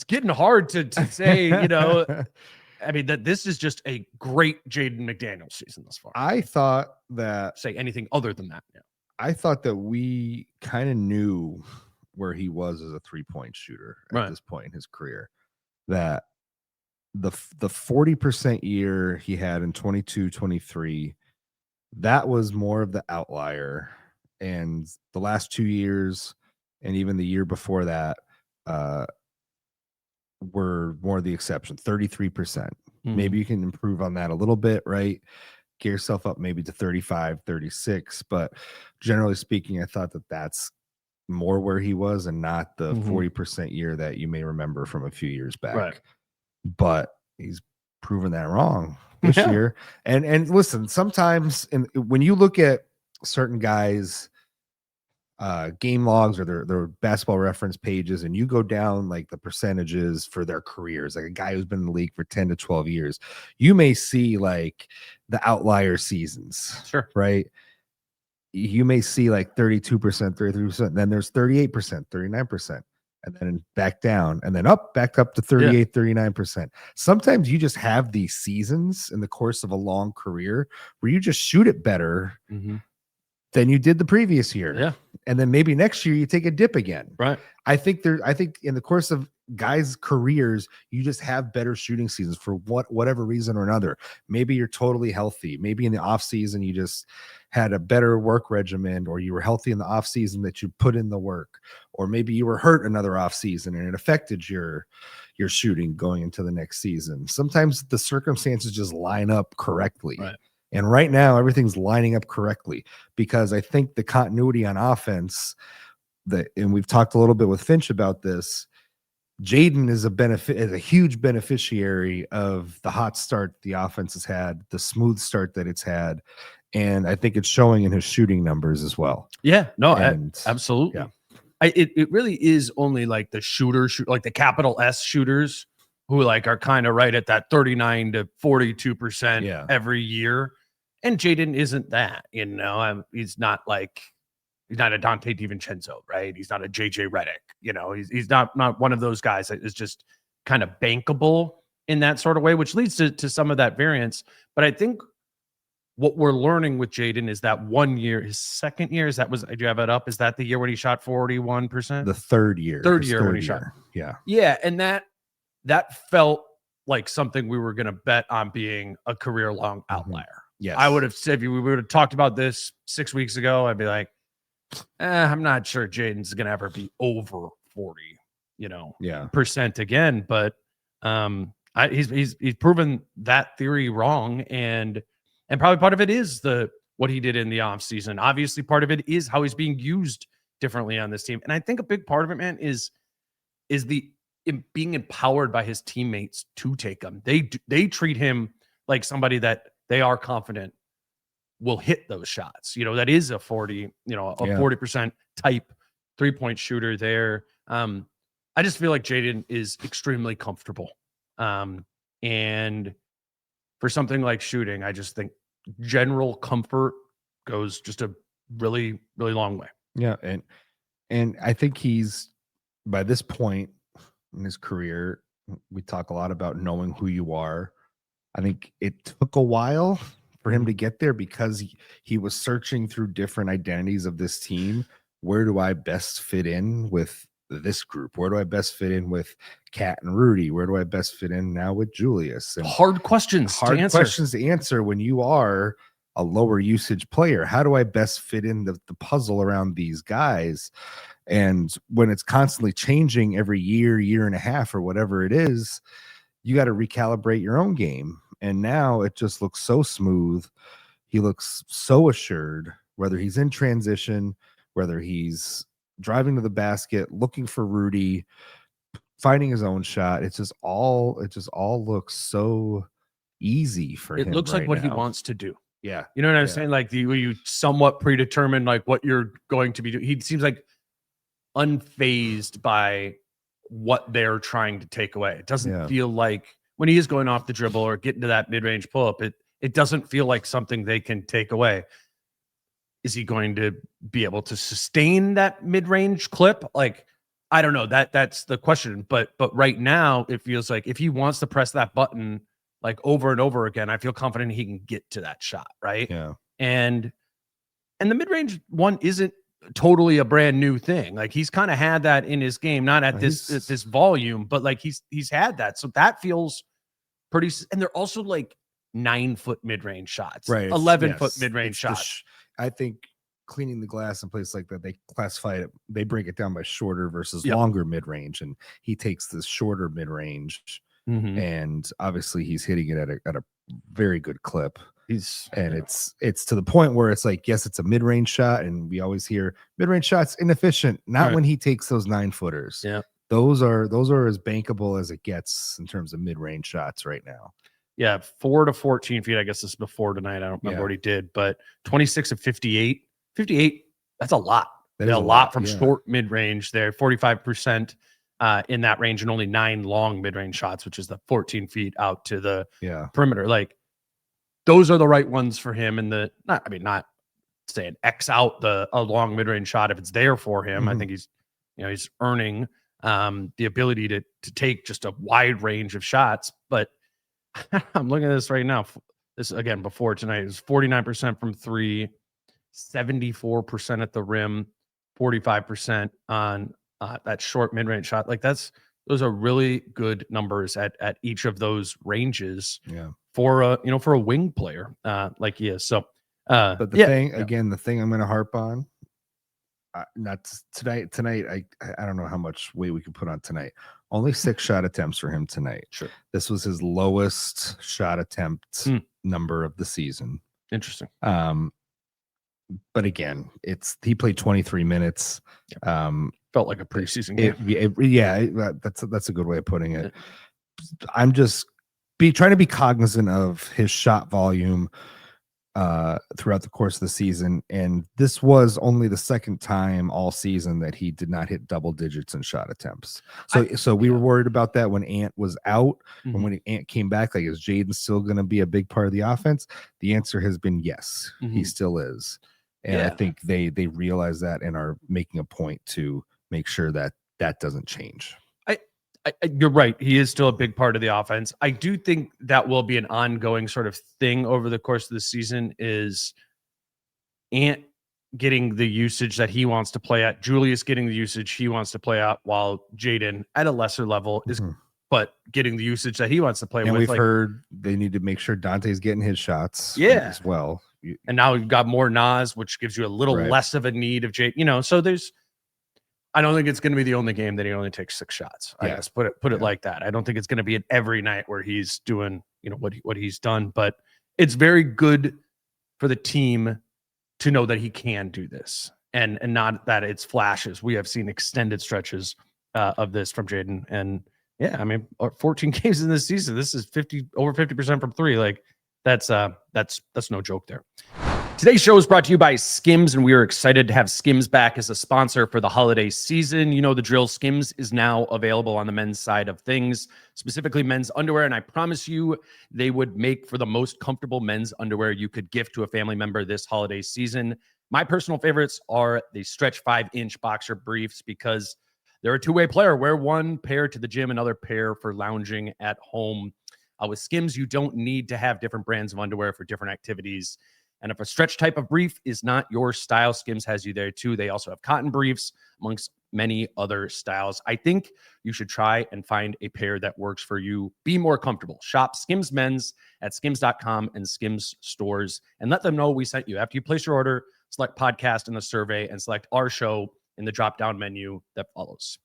getting hard to say, you know, I mean, that this is just a great Jaden McDaniels season thus far. I thought that Say anything other than that. Yeah. I thought that we kind of knew where he was as a 3-point shooter at this point in his career. That the 40% year he had in 22-23, that was more of the outlier. And the last 2 years and even the year before that were more the exception. 33%. Maybe you can improve on that a little bit, right? Get yourself up maybe to 35, 36. But generally speaking, I thought that that's more where he was and not the 40% year that you may remember from a few years back. Right. But he's proven that wrong this year. And listen, sometimes when you look at certain guys' game logs or their basketball reference pages, and you go down like the percentages for their careers, like a guy who's been in the league for 10 to 12 years, you may see like the outlier seasons. Sure. Right. You may see like 32%, 33%. Then there's 38%, 39%. And then back down, and then back up to 38, 39%. Sometimes you just have these seasons in the course of a long career where you just shoot it better than you did the previous year. Yeah. And then maybe next year you take a dip again. Right. I think in the course of guys' careers, you just have better shooting seasons for whatever reason or another. Maybe you're totally healthy. Maybe in the off season you just had a better work regimen, or you were healthy in the off season that you put in the work, or maybe you were hurt another off season and it affected your shooting going into the next season. Sometimes the circumstances just line up correctly. Right. And right now everything's lining up correctly, because I think the continuity on offense and we've talked a little bit with Finch about this, Jaden is a huge beneficiary of the hot start the offense has had, the smooth start that it's had. And I think it's showing in his shooting numbers as well. Yeah, no, And, absolutely. yeah. It really is only like the like the capital S shooters who like are kind of right at that 39 to 42% every year. And Jaden isn't that, you know. He's not a Dante DiVincenzo, right? He's not a JJ Redick, you know. He's not one of those guys that is just kind of bankable in that sort of way, which leads to some of that variance. But I think what we're learning with Jaden is that 1 year, his second year, do you have it up? Is that the year when he shot 41%? The third year. When he shot. Yeah. Yeah. And that felt like something we were going to bet on being a career-long outlier. Yes. I would have said, if we would have talked about this 6 weeks ago, I'd be like, I'm not sure Jaden's going to ever be over 40, percent again. But he's proven that theory wrong. And probably part of it is what he did in the offseason. Obviously, part of it is how he's being used differently on this team. And I think a big part of it, man, is the being empowered by his teammates to take them. They treat him like somebody that they are confident will hit those shots. You know, that is a 40% type 3-point shooter there. I just feel like Jaden is extremely comfortable. And for something like shooting, I just think general comfort goes just a really, really long way. Yeah. And I think he's, by this point in his career, we talk a lot about knowing who you are. I think it took a while for him to get there because he was searching through different identities of this team. Where do I best fit in with this group? Where do I best fit in with Kat and Rudy? Where do I best fit in now with Julius? And hard questions to answer when you are a lower usage player. How do I best fit in the puzzle around these guys? And when it's constantly changing every year and a half, or whatever it is, you got to recalibrate your own game. And now it just looks so smooth. He looks so assured, whether he's in transition, whether he's driving to the basket, looking for Rudy, finding his own shot. It just all looks so easy for him. It looks like what he wants to do. Yeah. You know what I'm saying? Like you somewhat predetermine like what you're going to be doing. He seems like unfazed by what they're trying to take away. It doesn't feel like when he is going off the dribble or getting to that mid-range pull-up, it doesn't feel like something they can take away. Is he going to be able to sustain that mid-range clip? Like, I don't know. That's the question. But right now, it feels like if he wants to press that button like over and over again, I feel confident he can get to that shot, right? Yeah. And the mid-range one isn't totally a brand new thing. Like he's kind of had that in his game, not at this volume, but like he's had that. So that feels pretty. And they're also like 9-foot mid-range shots, right? 11-foot mid-range shots. I think cleaning the glass in places like that, they classify it. They break it down by shorter versus longer mid-range, and he takes this shorter mid-range, and obviously he's hitting it at a very good clip. It's to the point where it's like, yes, it's a mid-range shot, and we always hear mid-range shots inefficient. Not when he takes those 9-footers. Yeah, those are as bankable as it gets in terms of mid-range shots right now. Yeah, 4 to 14 feet. I guess this is before tonight. I don't remember what he did, but 26 of 58. 58. That's a lot. That's a lot from short mid-range there. 45% in that range, and only 9 long mid-range shots, which is the 14 feet out to the perimeter. Like, those are the right ones for him. And not saying X out a long mid-range shot if it's there for him. I think he's earning the ability to take just a wide range of shots. But I'm looking at this right now. This again before tonight is 49% from 3, 74% at the rim, 45% on that short mid-range shot. Like those are really good numbers at each of those ranges. Yeah. For a wing player like he is. So, but the thing I'm going to harp on, not tonight. I don't know how much weight we can put on tonight. Only 6 shot attempts for him tonight. Sure, this was his lowest shot attempt number of the season. Interesting. But again, he played 23 minutes. Felt like a preseason game. That's a good way of putting it. I'm just trying to be cognizant of his shot volume throughout the course of the season, and this was only the second time all season that he did not hit double digits in shot attempts. So we were worried about that when Ant was out, and when Ant came back, like, is Jaden still going to be a big part of the offense? The answer has been yes, he still is, and I think they realize that and are making a point to make sure that doesn't change. You're right. He is still a big part of the offense. I do think that will be an ongoing sort of thing over the course of the season is Ant getting the usage that he wants to play at, Julius getting the usage he wants to play at, while Jaden at a lesser level is, but getting the usage that he wants to play with. And we've heard they need to make sure Dante's getting his shots as well. And now you've got more Naz, which gives you a little less of a need of Jaden, so I don't think it's going to be the only game that he only takes 6 shots. I guess put it like that. I don't think it's going to be an every night where he's doing, what he's done, but it's very good for the team to know that he can do this and not that it's flashes. We have seen extended stretches of this from Jaden, and Yeah, I mean, 14 games in this season. This is over 50% from three. Like that's no joke there. Today's show is brought to you by Skims, and we are excited to have Skims back as a sponsor for the holiday season. You know the drill. Skims is now available on the men's side of things, specifically men's underwear, and I promise you they would make for the most comfortable men's underwear you could gift to a family member this holiday season. My personal favorites are the stretch 5-inch boxer briefs because they're a two-way player. Wear one pair to the gym, another pair for lounging at home. With Skims, you don't need to have different brands of underwear for different activities. And if a stretch type of brief is not your style, Skims has you there too. They also have cotton briefs amongst many other styles. I think you should try and find a pair that works for you. Be more comfortable. Shop Skims Men's at skims.com and Skims stores and let them know we sent you. After you place your order, select podcast in the survey and select our show in the drop-down menu that follows.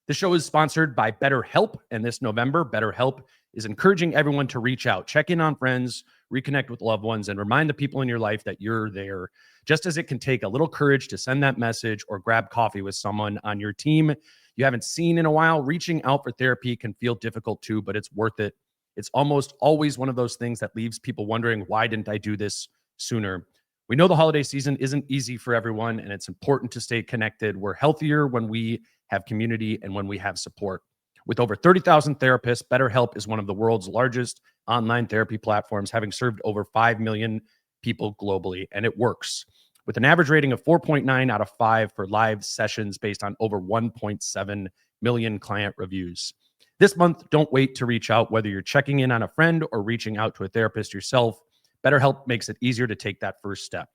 The show is sponsored by BetterHelp, and this November, BetterHelp is encouraging everyone to reach out, check in on friends, reconnect with loved ones, and remind the people in your life that you're there. Just as it can take a little courage to send that message or grab coffee with someone on your team you haven't seen in a while, reaching out for therapy can feel difficult too, but it's worth it. It's almost always one of those things that leaves people wondering, why didn't I do this sooner? We know the holiday season isn't easy for everyone, and it's important to stay connected. We're healthier when we have community and when we have support. With over 30,000 therapists, BetterHelp is one of the world's largest online therapy platforms, having served over 5 million people globally, and it works. With an average rating of 4.9 out of 5 for live sessions based on over 1.7 million client reviews. This month, don't wait to reach out, whether you're checking in on a friend or reaching out to a therapist yourself. BetterHelp makes it easier to take that first step.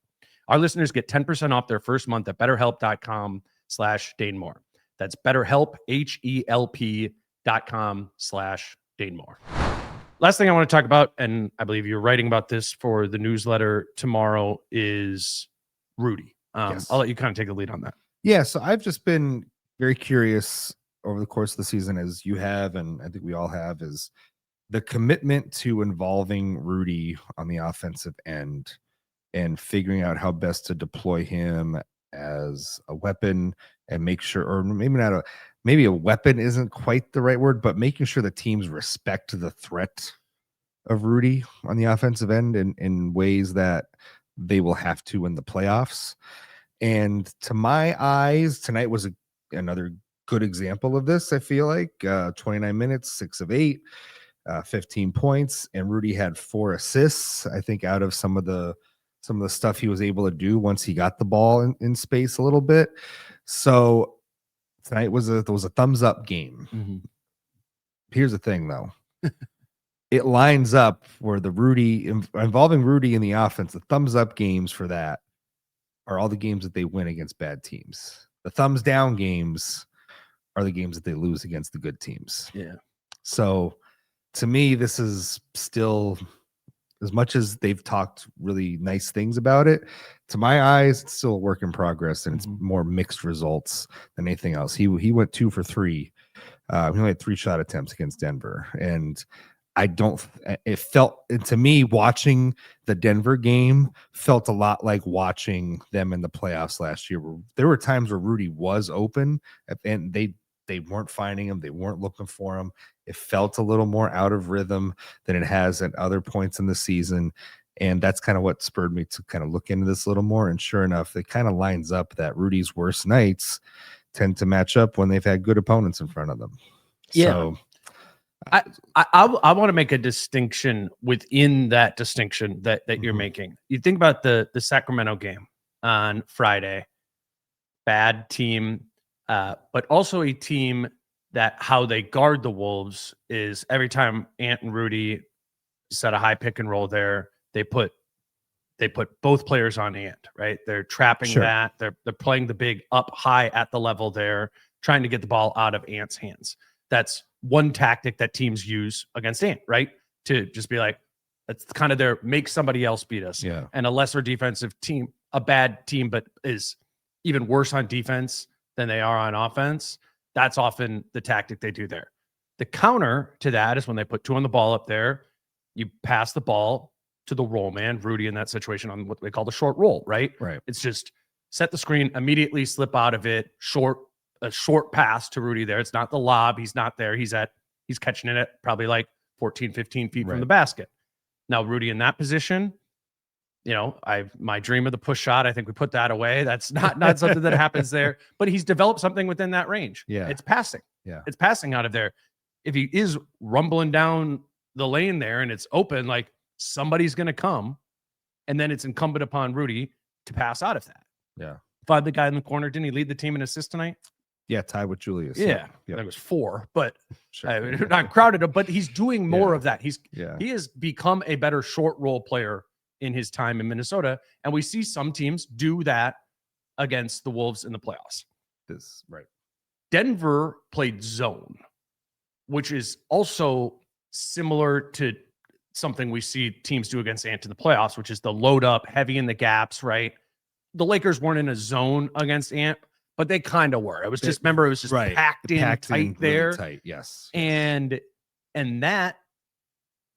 Our listeners get 10% off their first month at BetterHelp.com/DaneMoore. That's BetterHelp, HELP.com/DaneMoore. Last thing I want to talk about, and I believe you're writing about this for the newsletter tomorrow, is Rudy. Yes. I'll let you kind of take the lead on that. Yeah, so I've just been very curious over the course of the season, as you have, and I think we all have, is the commitment to involving Rudy on the offensive end and figuring out how best to deploy him as a weapon and make sure, or maybe a weapon isn't quite the right word, but making sure the teams respect the threat of Rudy on the offensive end in ways that they will have to in the playoffs. And to my eyes, tonight was another good example of this. I feel like 29 minutes, 6 of 8, 15 points, and Rudy had 4 assists, I think, out of some of the stuff he was able to do once he got the ball in space a little bit. So tonight was a thumbs up game. Mm-hmm. Here's the thing, though. It lines up where the Rudy involving Rudy in the offense, the thumbs up games for that are all the games that they win against bad teams. The thumbs down games are the games that they lose against the good teams. Yeah. So to me, this is still, as much as they've talked really nice things about it, to my eyes, it's still a work in progress, and it's more mixed results than anything else. He went 2 for 3. He only had 3 shot attempts against Denver, and it felt, and to me, watching the Denver game felt a lot like watching them in the playoffs last year. There were times where Rudy was open and they weren't finding him. They weren't looking for him. It felt a little more out of rhythm than it has at other points in the season. And that's kind of what spurred me to kind of look into this a little more. And sure enough, it kind of lines up that Rudy's worst nights tend to match up when they've had good opponents in front of them. Yeah. So, I want to make a distinction within that distinction that you're making. You think about the Sacramento game on Friday, bad team, but also a team that how they guard the Wolves is every time Ant and Rudy set a high pick and roll there, they put both players on Ant, right? They're trapping that. They're playing the big up high at the level there, trying to get the ball out of Ant's hands. That's one tactic that teams use against Ant, right? To just be like, that's kind of their make somebody else beat us. Yeah. And a lesser defensive team, a bad team, but is even worse on defense than they are on offense. That's often the tactic they do there. The counter to that is when they put 2 on the ball up there, you pass the ball to the roll man, Rudy in that situation on what they call the short roll, right? Right. It's just set the screen, immediately slip out of it, a short pass to Rudy there. It's not the lob. He's not there. He's at he's catching it at probably like 14, 15 feet from Right. the basket. Now, Rudy in that position, my dream of the push shot, I think we put that away. That's not something that happens there, but he's developed something within that range. Yeah. It's passing. Yeah. It's passing out of there. If he is rumbling down the lane there and it's open, like somebody's going to come, and then it's incumbent upon Rudy to pass out of that. Yeah. Find the guy in the corner. Didn't he lead the team in assists tonight? Yeah, tied with Julius. Yeah. Yep. It was 4, but Sure. not crowded, but he's doing more of that. Yeah. He has become a better short roll player in his time in Minnesota. And we see some teams do that against the Wolves in the playoffs. Right. Denver played zone, which is also similar to something we see teams do against Ant in the playoffs, which is the load up, heavy in the gaps, right? The Lakers weren't in a zone against Ant, but they kind of were. It was just, remember, it was just packed in tight there. Really tight, yes. And that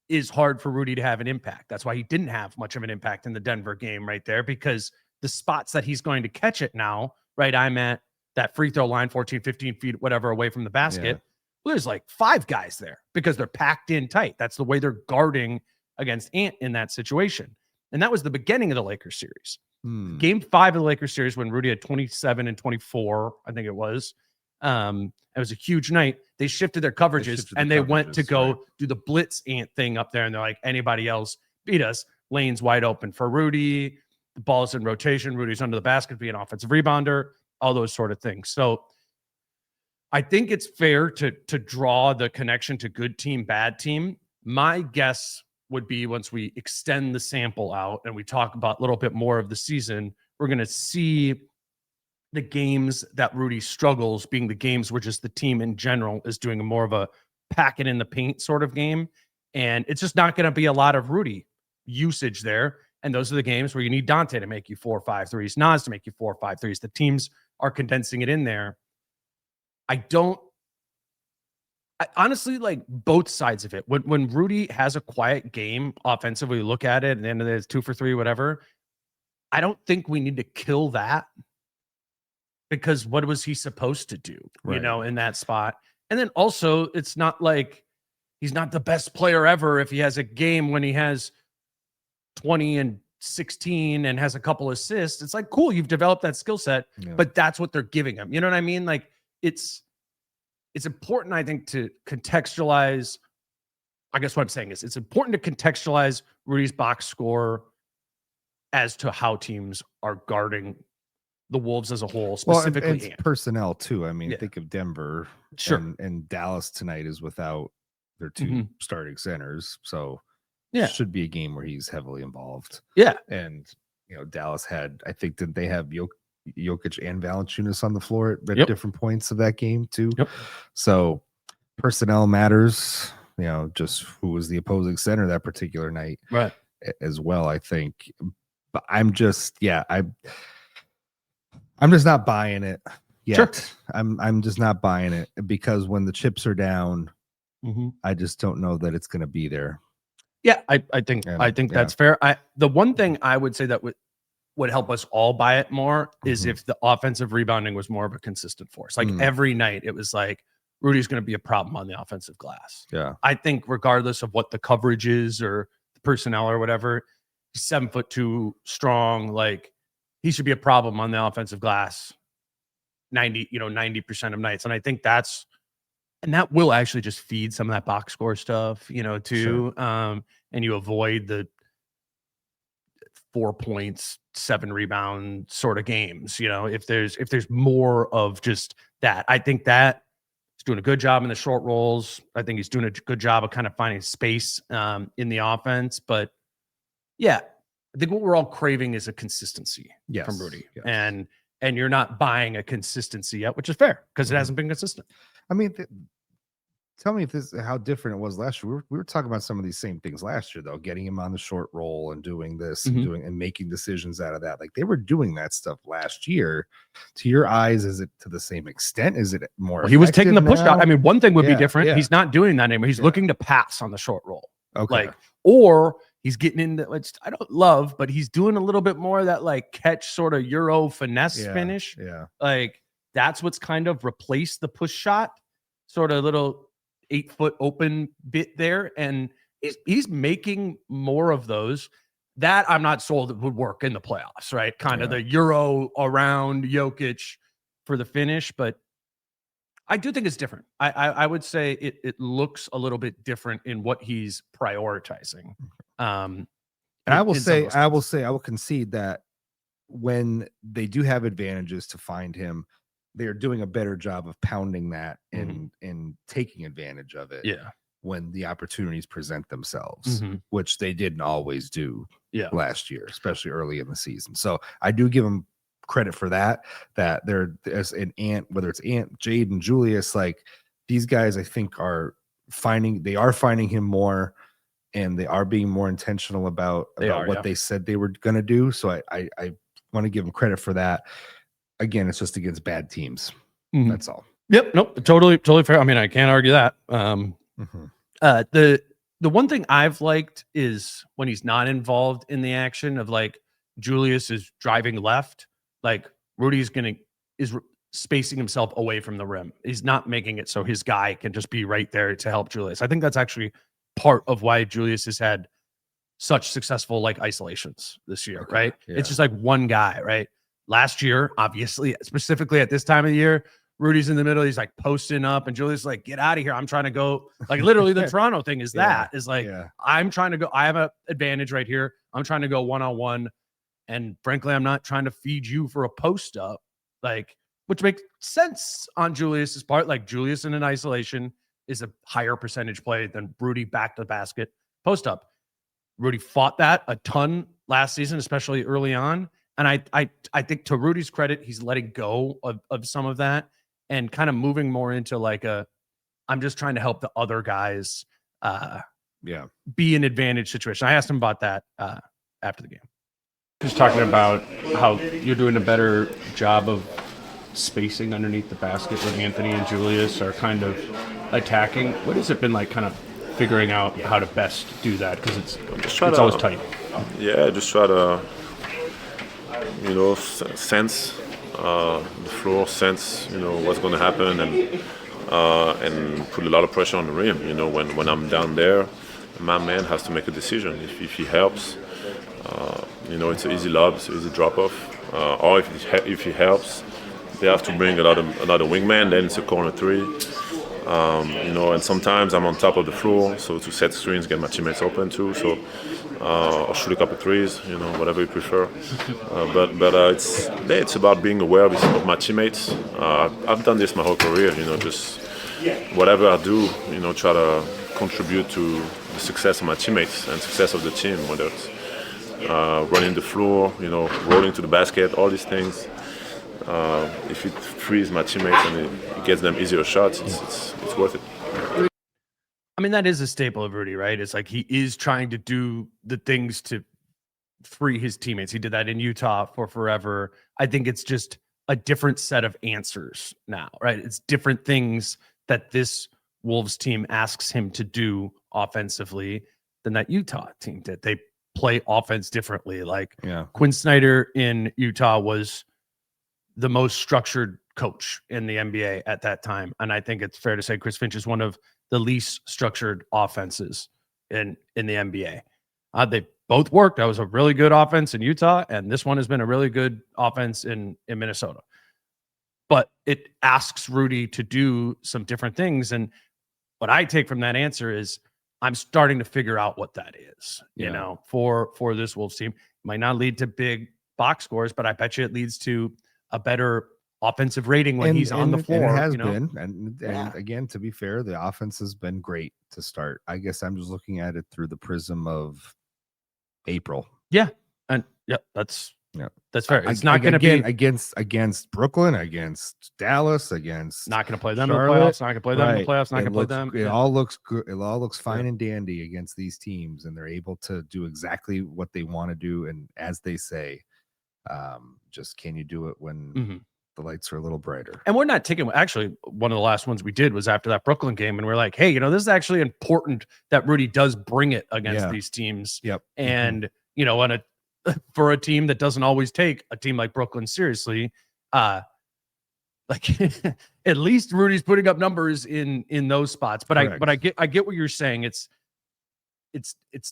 is hard for Rudy to have an impact. That's why he didn't have much of an impact in the Denver game right there, because the spots that he's going to catch it now, right? I'm at that free throw line, 14, 15 feet, whatever, away from the basket. Yeah. Well, there's like 5 guys there because they're packed in tight. That's the way they're guarding against Ant in that situation. And that was the beginning of the Lakers series. Game 5 of the Lakers series, when Rudy had 27 and 24, I think it was. It was a huge night. They shifted their coverages and they went to go do the blitz Ant thing up there. And they're like, anybody else beat us. Lane's wide open for Rudy. The ball's in rotation. Rudy's under the basket, be an offensive rebounder, all those sort of things. So I think it's fair to draw the connection to good team, bad team. My guess would be, once we extend the sample out and we talk about a little bit more of the season, we're going to see the games that Rudy struggles being the games where just the team in general is doing more of a pack it in the paint sort of game. And it's just not going to be a lot of Rudy usage there. And those are the games where you need Dante to make you 4 or 5 threes, Naz to make you 4 or 5 threes. The teams are condensing it in there. I honestly like both sides of it. When Rudy has a quiet game offensively, look at it, and the end of it is 2 for 3, whatever. I don't think we need to kill that, because what was he supposed to do, in that spot? And then also, it's not like he's not the best player ever if he has a game when he has 20 and 16 and has a couple assists. It's like, cool, you've developed that skill set, but that's what they're giving him. You know what I mean? Like, it's important, I think, to contextualize. I guess what I'm saying is it's important to contextualize Rudy's box score as to how teams are guarding the Wolves as a whole, specifically. Well, and personnel too. I mean, think of Denver. Sure. And Dallas tonight is without their 2 starting centers. So yeah, it should be a game where he's heavily involved. Yeah. And, Dallas had, I think, did they have Jokic and Valanciunas on the floor at different points of that game too? Yep. So personnel matters, just who was the opposing center that particular night, right? As well, I think. But I'm just not buying it yet. Sure. I'm just not buying it, because when the chips are down, I just don't know that it's going to be there. Yeah, I think that's fair. The one thing I would say that would help us all buy it more is if the offensive rebounding was more of a consistent force. Like every night, it was like, Rudy's going to be a problem on the offensive glass. Yeah. I think regardless of what the coverage is or the personnel or whatever, he's 7'2", strong. Like, he should be a problem on the offensive glass 90% of nights. And I think that will actually just feed some of that box score stuff, too. Sure. And you avoid the 4 points, 7 rebound sort of games, if there's more of just that. I think that he's doing a good job in the short rolls. I think he's doing a good job of kind of finding space in the offense. But yeah, I think what we're all craving is a consistency from Rudy. Yes. And you're not buying a consistency yet, which is fair, because it hasn't been consistent. I mean, tell me how different it was last year. We were talking about some of these same things last year, though, getting him on the short roll and doing this and making decisions out of that. Like, they were doing that stuff last year. To your eyes, is it to the same extent? Is it more? Well, he was taking the push shot. I mean, one thing would be different. Yeah. He's not doing that anymore. He's looking to pass on the short roll. Okay. Or he's getting into, which I don't love, but he's doing a little bit more of that like catch sort of Euro finesse finish. Yeah. Like, that's what's kind of replaced the push shot, sort of little 8-foot open bit there, and he's making more of those. That I'm not sold it would work in the playoffs, right? Kind of the Euro around Jokic for the finish, but I do think it's different. I would say it looks a little bit different in what he's prioritizing. And I will concede that when they do have advantages to find him, they're doing a better job of pounding that and taking advantage of it. Yeah. When the opportunities present themselves, which they didn't always do last year, especially early in the season. So I do give them credit for that there's an whether it's Jaden, Julius, like these guys I think are finding him more, and they are being more intentional about what they said they were going to do. So I want to give them credit for that. Again, it's just against bad teams. That's all. Yep. Nope. Totally fair. I mean, I can't argue that. The one thing I've liked is when he's not involved in the action of like Julius is driving left, like Rudy's is spacing himself away from the rim. He's not making it so his guy can just be right there to help Julius. I think that's actually part of why Julius has had such successful like isolations this year, right? Yeah. It's just like one guy, right? Last year, obviously, specifically at this time of the year, Rudy's in the middle. He's like posting up, and Julius like, get out of here. I'm trying to go. Like literally, the Toronto thing is I'm trying to go. I have an advantage right here. I'm trying to go one-on-one, and frankly, I'm not trying to feed you for a post up, like which makes sense on Julius's part. Like Julius in an isolation is a higher percentage play than Rudy back to the basket post up. Rudy fought that a ton last season, especially early on. And I think to Rudy's credit, he's letting go of some of that and kind of moving more into like I'm just trying to help the other guys be an advantage situation. I asked him about that after the game. Just talking about how you're doing a better job of spacing underneath the basket when Anthony and Julius are kind of attacking. What has it been like kind of figuring out how to best do that? Because it's always tight. Yeah, just try to sense the floor, sense what's going to happen, and put a lot of pressure on the rim. When I'm down there, my man has to make a decision. If he helps, it's an easy lob, it's an easy drop off. Or if he helps, they have to bring another wingman. Then it's a corner three. And sometimes I'm on top of the floor, so to set screens, get my teammates open too. So I'll shoot a couple threes, whatever you prefer. But it's about being aware of my teammates. I've done this my whole career, just whatever I do, try to contribute to the success of my teammates and success of the team, whether it's running the floor, rolling to the basket, all these things. If it frees my teammates and it gets them easier shots, it's worth it. I mean, that is a staple of Rudy, right? It's like he is trying to do the things to free his teammates. He did that in Utah for forever. I think it's just a different set of answers now, right? It's different things that this Wolves team asks him to do offensively than that Utah team did. They play offense differently. Like Quinn Snyder in Utah was the most structured coach in the NBA at that time. And I think it's fair to say Chris Finch is one of the least structured offenses in the NBA. They both worked. That was a really good offense in Utah, and this one has been a really good offense in Minnesota. But it asks Rudy to do some different things. And what I take from that answer is I'm starting to figure out what that is, for this Wolves team. It might not lead to big box scores, but I bet you it leads to a better offensive rating when he's on the floor. And it has been. And again, to be fair, the offense has been great to start. I guess I'm just looking at it through the prism of April. Yeah. And that's fair. It's not going to be against Brooklyn, against Dallas, against not going to play them Charlotte, in the playoffs, not going to play them in the playoffs, not going to play them. It all looks good. It all looks fine and dandy against these teams, and they're able to do exactly what they want to do. And as they say, just can you do it when the lights are a little brighter? And we're not taking, actually, one of the last ones we did was after that Brooklyn game, and we're like, hey, this is actually important that Rudy does bring it against these teams. Yep. And for a team that doesn't always take a team like Brooklyn seriously, like at least Rudy's putting up numbers in those spots. But Correct. I get what you're saying. It's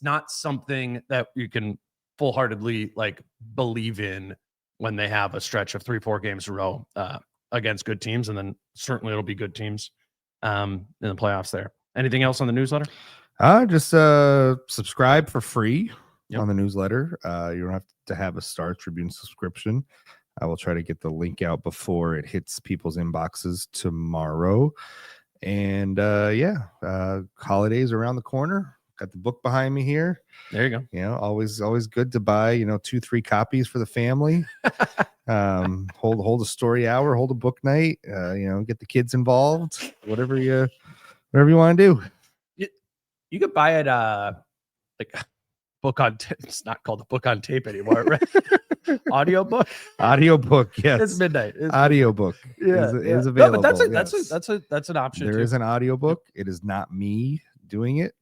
not something that you can full-heartedly like believe in when they have a stretch of 3-4 games in a row against good teams, and then certainly it'll be good teams in the playoffs there. Anything else on the newsletter? Just subscribe for free on the newsletter. You don't have to have a Star Tribune subscription. I will try to get the link out before it hits people's inboxes tomorrow. And holidays around the corner. Got the book behind me here. There you go. Always good to buy, 2-3 copies for the family. Hold a story hour, hold a book night, get the kids involved, whatever you want to do. You could buy it like book on it's not called a book on tape anymore, right? Audiobook, yes. It's midnight. Audiobook is available. No, but that's an option. There too. is an audiobook. It is not me doing it.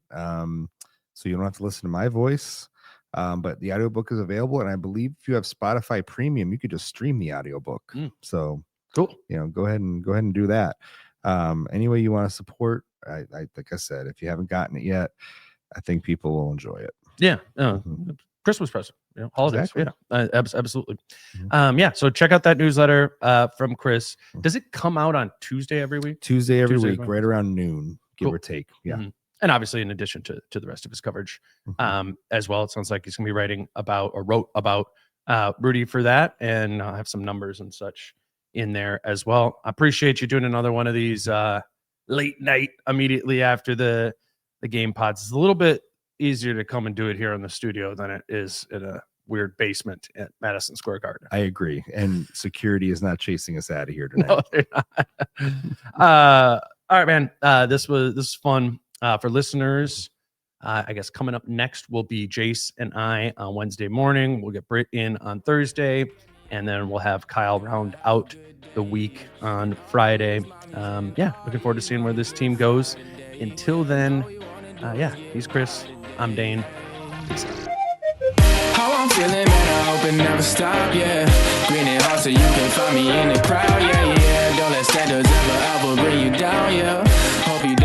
So you don't have to listen to my voice. But the audiobook is available, and I believe if you have Spotify Premium, you could just stream the audiobook. So cool. Go ahead and do that. Any way you want to support, I like I said, if you haven't gotten it yet, I think people will enjoy it. Yeah. Christmas present, holidays. Exactly. Yeah, absolutely. So check out that newsletter from Chris. Does it come out on Tuesday every week? Tuesday every week, right around noon, give Cool. or take. Yeah. And obviously, in addition to the rest of his coverage as well, it sounds like he's going to be writing about or wrote about Rudy for that, and I'll have some numbers and such in there as well. I appreciate you doing another one of these late night immediately after the game pods. It's a little bit easier to come and do it here in the studio than it is in a weird basement at Madison Square Garden. I agree. And security is not chasing us out of here tonight. No, they're not. All right, man. This was fun. For listeners, I guess coming up next will be Jace and I on Wednesday morning. We'll get Britt in on Thursday, and then we'll have Kyle round out the week on Friday. Looking forward to seeing where this team goes. Until then, he's Chris. I'm Dane. Peace out. How I'm feeling, man, I hope it never stop, yeah. Green and hot so you can find me in the crowd, yeah. Don't let standards ever bring you down, yeah. Hope you